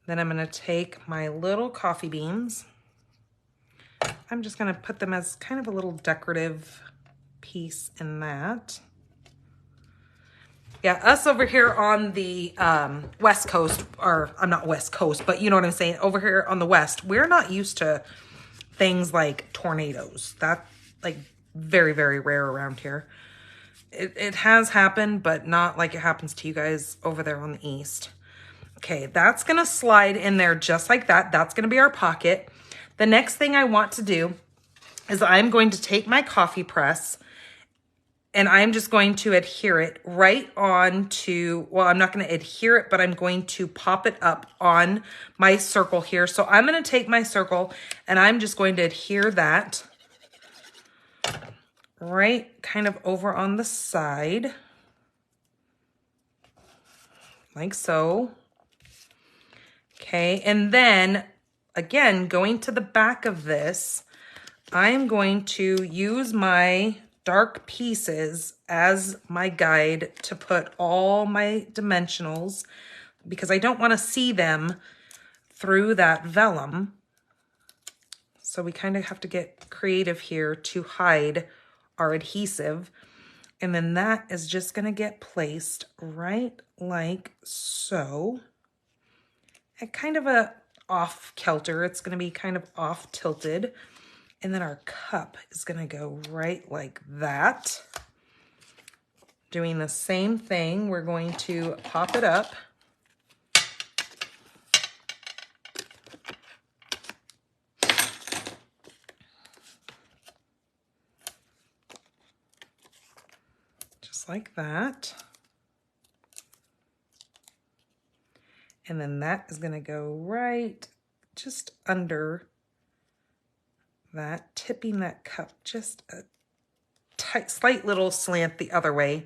[SPEAKER 1] Then I'm going to take my little coffee beans. I'm just going to put them as kind of a little decorative piece in that. Yeah, us over here on the West Coast, or I'm not West Coast, but you know what I'm saying, over here on the West, we're not used to things like tornadoes. That, like, very, very rare around here. It has happened, but not like it happens to you guys over there on the East. Okay, that's going to slide in there just like that. That's going to be our pocket. The next thing I want to do is I'm going to take my coffee press and I'm just going to adhere it right on to, well, I'm not going to adhere it, but I'm going to pop it up on my circle here. So I'm going to take my circle and I'm just going to adhere that right kind of over on the side, like so. Okay, and then again, going to the back of this, I'm going to use my dark pieces as my guide to put all my dimensionals, because I don't want to see them through that vellum. So we kind of have to get creative here to hide our adhesive. And then that is just going to get placed right like so. At kind of a off kilter. It's going to be kind of off tilted. And then our cup is going to go right like that. Doing the same thing, we're going to pop it up. Just like that. And then that is going to go right just under that, tipping that cup just a tight, slight little slant the other way.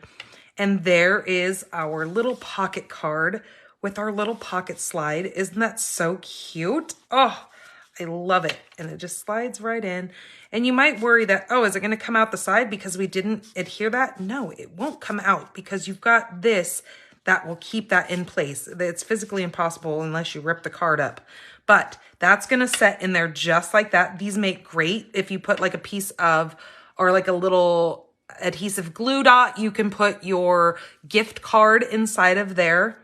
[SPEAKER 1] And there is our little pocket card with our little pocket slide. Isn't that so cute? Oh, I love it. And it just slides right in. And you might worry that, oh, is it going to come out the side because we didn't adhere that? No, it won't come out because you've got this that will keep that in place. It's physically impossible unless you rip the card up. But that's going to set in there just like that. These make great if you put like a piece of, or like a little adhesive glue dot. You can put your gift card inside of there.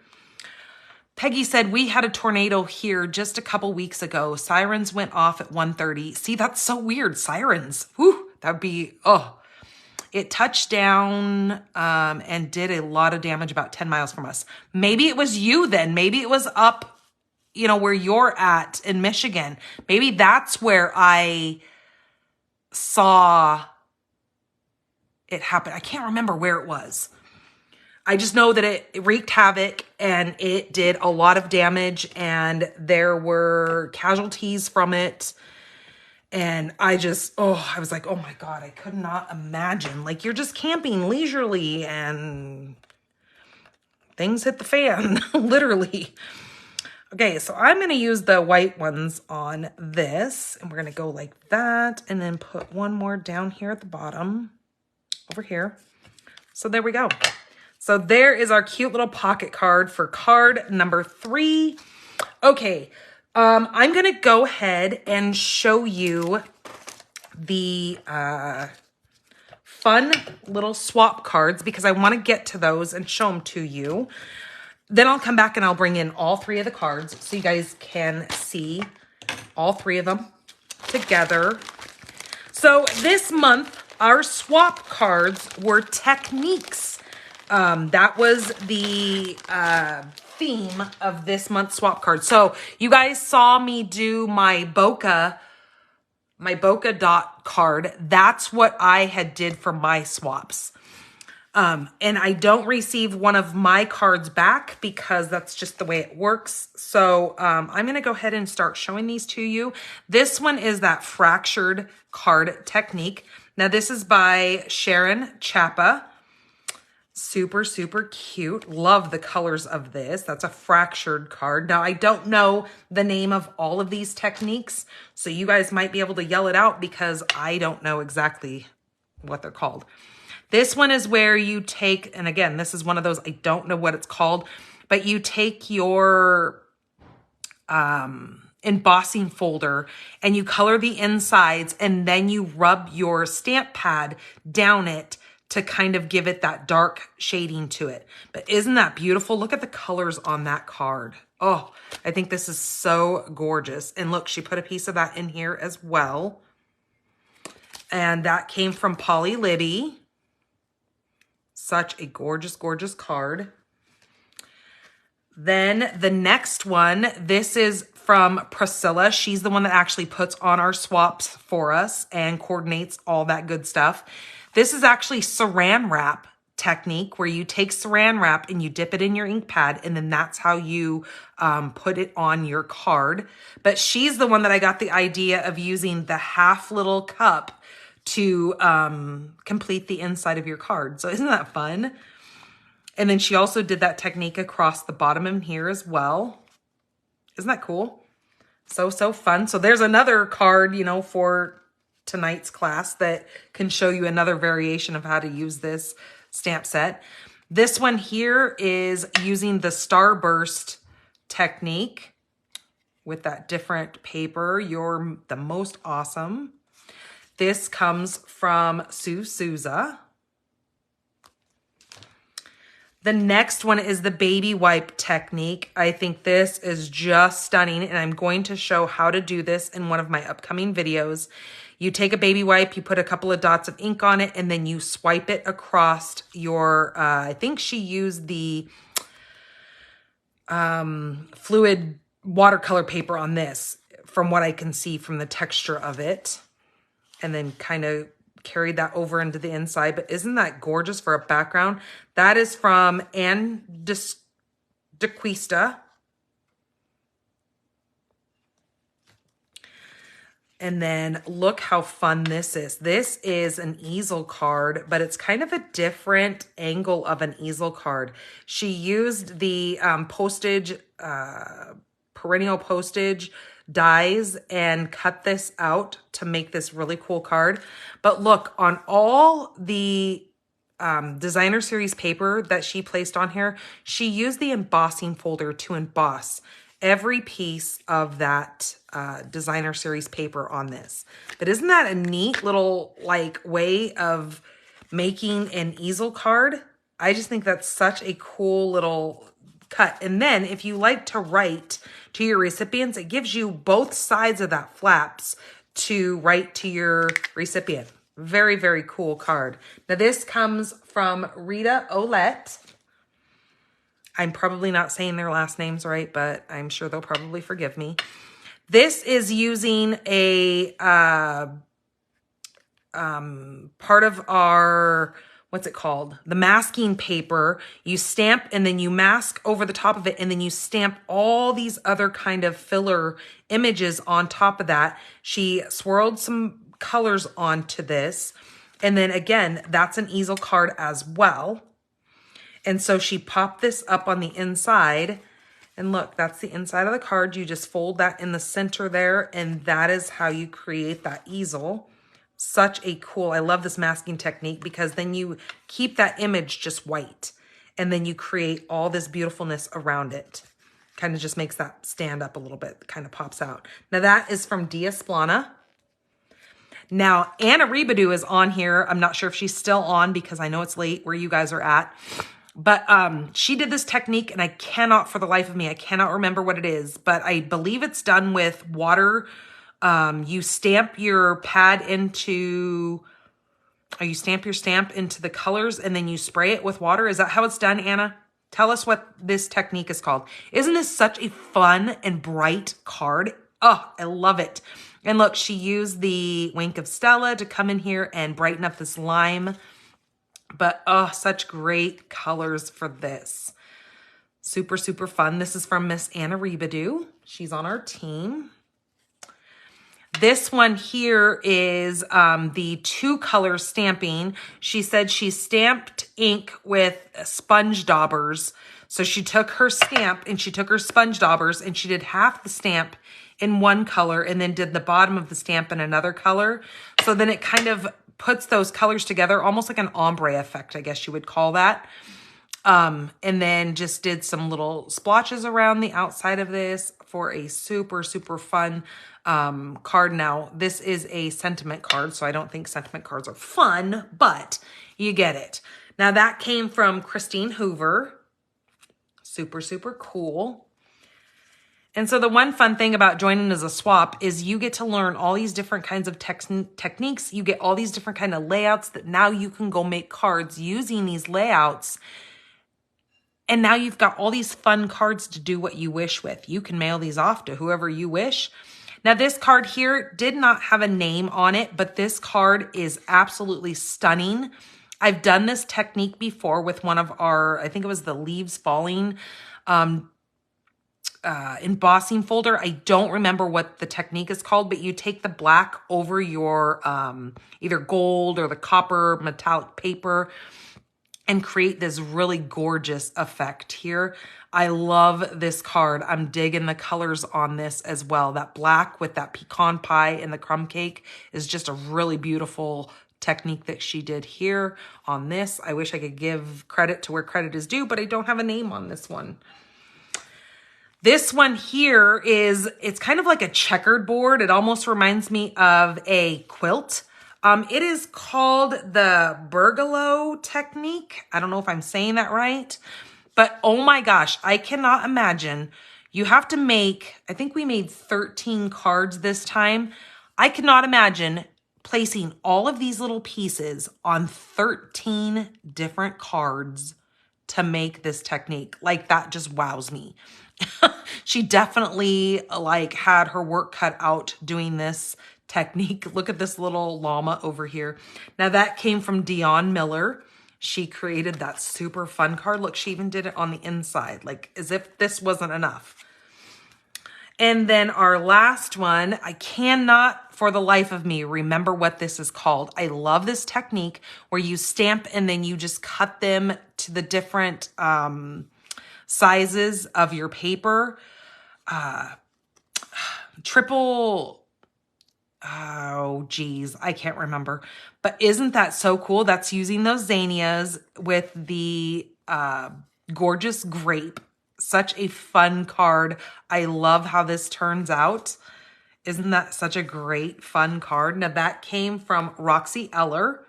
[SPEAKER 1] Peggy said, we had a tornado here just a couple weeks ago. Sirens went off at 1:30. See, that's so weird. Sirens. Whew, that would be, oh. It touched down and did a lot of damage about 10 miles from us. Maybe it was you then. Maybe it was up, you know, where you're at in Michigan. Maybe that's where I saw it happen. I can't remember where it was. I just know that it wreaked havoc and it did a lot of damage and there were casualties from it. And I just, oh, I was like, oh my God, I could not imagine. Like, you're just camping leisurely and things hit the fan, literally. Okay, so I'm going to use the white ones on this. And we're going to go like that. And then put one more down here at the bottom, over here. So there we go. So there is our cute little pocket card for card number 3. Okay. I'm going to go ahead and show you the fun little swap cards because I want to get to those and show them to you. Then I'll come back and I'll bring in all 3 of the cards so you guys can see all 3 of them together. So this month, our swap cards were techniques. That was the theme of this month's swap card. So you guys saw me do my bokeh dot card. That's what I had did for my swaps. And I don't receive one of my cards back because that's just the way it works. So I'm going to go ahead and start showing these to you. This one is that fractured card technique. Now this is by Sharon Chapa. Super, super cute. Love the colors of this. That's a fractured card. Now, I don't know the name of all of these techniques, so you guys might be able to yell it out because I don't know exactly what they're called. This one is where you take, and again, this is one of those, I don't know what it's called, but you take your embossing folder and you color the insides and then you rub your stamp pad down it to kind of give it that dark shading to it. But isn't that beautiful? Look at the colors on that card. Oh, I think this is so gorgeous. And look, she put a piece of that in here as well. And that came from Polly Libby. Such a gorgeous, gorgeous card. Then the next one, this is from Priscilla. She's the one that actually puts on our swaps for us and coordinates all that good stuff. This is actually saran wrap technique where you take saran wrap and you dip it in your ink pad, and then that's how you put it on your card. But she's the one that I got the idea of using the half little cup to complete the inside of your card. So isn't that fun? And then she also did that technique across the bottom in here as well. Isn't that cool? So fun. So there's another card, you know, for tonight's class that can show you another variation of how to use this stamp set. This one here is using the Starburst technique with that different paper. You're the most awesome. This comes from Sue Souza. The next one is the baby wipe technique. I think this is just stunning, and I'm going to show how to do this in one of my upcoming videos. You take a baby wipe, you put a couple of dots of ink on it, and then you swipe it across your, I think she used the fluid watercolor paper on this, from what I can see from the texture of it, and then kind of carried that over into the inside. But isn't that gorgeous for a background? That is from Anne DeQuista. And then look how fun this is. This is an easel card, but it's kind of a different angle of an easel card. She used the perennial postage dies and cut this out to make this really cool card. But look, on all the designer series paper that she placed on here, she used the embossing folder to emboss every piece of that designer series paper on this. But isn't that a neat little like way of making an easel card? I just think that's such a cool little cut. And then if you like to write to your recipients, it gives you both sides of that flaps to write to your recipient. Very, very cool card. Now this comes from Rita Olette. I'm probably not saying their last names right, but I'm sure they'll probably forgive me. This is using a part of our, what's it called? The masking paper. You stamp and then you mask over the top of it, and then you stamp all these other kind of filler images on top of that. She swirled some colors onto this. And then again, that's an easel card as well. And so she popped this up on the inside, and look, that's the inside of the card. You just fold that in the center there, and that is how you create that easel. Such a cool, I love this masking technique, because then you keep that image just white, and then you create all this beautifulness around it. Kind of just makes that stand up a little bit, kind of pops out. Now that is from Diasplana. Now, Anna Ribadu is on here. I'm not sure if she's still on because I know it's late where you guys are at. But she did this technique, and I cannot, for the life of me, I cannot remember what it is. But I believe it's done with water. You stamp your pad into, or you stamp your stamp into the colors, and then you spray it with water. Is that how it's done, Anna? Tell us what this technique is called. Isn't this such a fun and bright card? Oh, I love it. And look, she used the Wink of Stella to come in here and brighten up this lime. But, oh, such great colors for this. Super, super fun. This is from Miss Anna Ribadu. She's on our team. This one here is the 2-color stamping. She said she stamped ink with sponge daubers. So she took her stamp and she took her sponge daubers and she did half the stamp in one color and then did the bottom of the stamp in another color. So then it kind of puts those colors together, almost like an ombre effect, I guess you would call that. And then just did some little splotches around the outside of this for a super, super fun card. Now, this is a sentiment card, so I don't think sentiment cards are fun, but you get it. Now, that came from Christine Hoover. Super, super cool. And so the one fun thing about joining as a swap is you get to learn all these different kinds of techniques. You get all these different kind of layouts that now you can go make cards using these layouts. And now you've got all these fun cards to do what you wish with. You can mail these off to whoever you wish. Now, this card here did not have a name on it, but this card is absolutely stunning. I've done this technique before with one of our, I think it was the Leaves Falling embossing folder. I don't remember what the technique is called, but you take the black over your either gold or the copper metallic paper and create this really gorgeous effect here. I love this card. I'm digging the colors on this as well. That black with that pecan pie and the crumb cake is just a really beautiful technique that she did here on this. I wish I could give credit to where credit is due, but I don't have a name on this one. This one here it's kind of like a checkered board. It almost reminds me of a quilt. It is called the Burgalow technique. I don't know if I'm saying that right, but oh my gosh, I cannot imagine. You have to make, I think we made 13 cards this time. I cannot imagine placing all of these little pieces on 13 different cards to make this technique. Like, that just wows me. She definitely like had her work cut out doing this technique. Look at this little llama over here. Now, that came from Dion Miller. She created that super fun card. Look, she even did it on the inside, like as if this wasn't enough. And then our last one, I cannot for the life of me remember what this is called. I love this technique where you stamp and then you just cut them to the different sizes of your paper. Oh geez, I can't remember. But isn't that so cool? That's using those zinnias with the gorgeous grape. Such a fun card. I love how this turns out. Isn't that such a great fun card? Now, that came from Roxy Eller.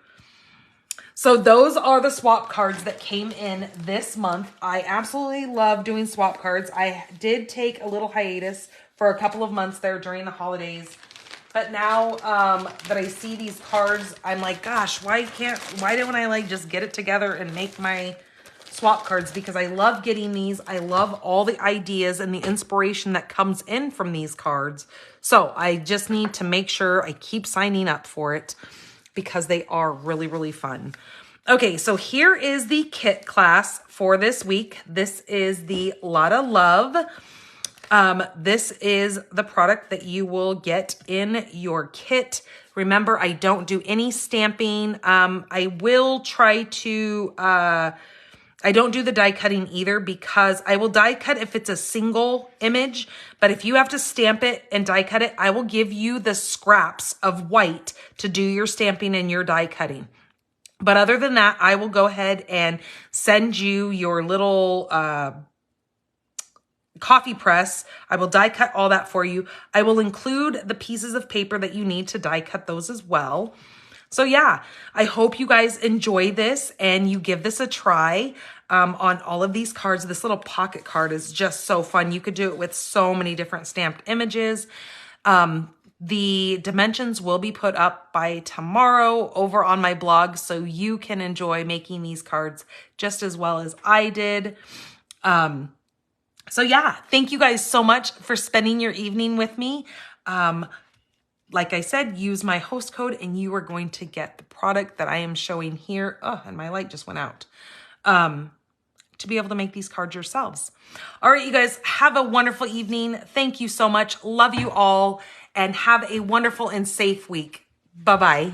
[SPEAKER 1] So those are the swap cards that came in this month. I absolutely love doing swap cards. I did take a little hiatus for a couple of months there during the holidays. But now that I see these cards, I'm like, gosh, why don't I like just get it together and make my swap cards? Because I love getting these. I love all the ideas and the inspiration that comes in from these cards. So I just need to make sure I keep signing up for it, because they are really, really fun. Okay, so here is the kit class for this week. This is the Latte Love. This is the product that you will get in your kit. Remember, I don't do any stamping. I will try to, I don't do the die cutting either, because I will die cut if it's a single image, but if you have to stamp it and die cut it, I will give you the scraps of white to do your stamping and your die cutting. But other than that, I will go ahead and send you your little coffee press. I will die cut all that for you. I will include the pieces of paper that you need to die cut those as well. So yeah, I hope you guys enjoy this and you give this a try on all of these cards. This little pocket card is just so fun. You could do it with so many different stamped images. The dimensions will be put up by tomorrow over on my blog, so you can enjoy making these cards just as well as I did. So yeah, thank you guys so much for spending your evening with me. Like I said, use my host code and you are going to get the product that I am showing here. Oh, and my light just went out. To be able to make these cards yourselves. All right, you guys, have a wonderful evening. Thank you so much. Love you all and have a wonderful and safe week. Bye-bye.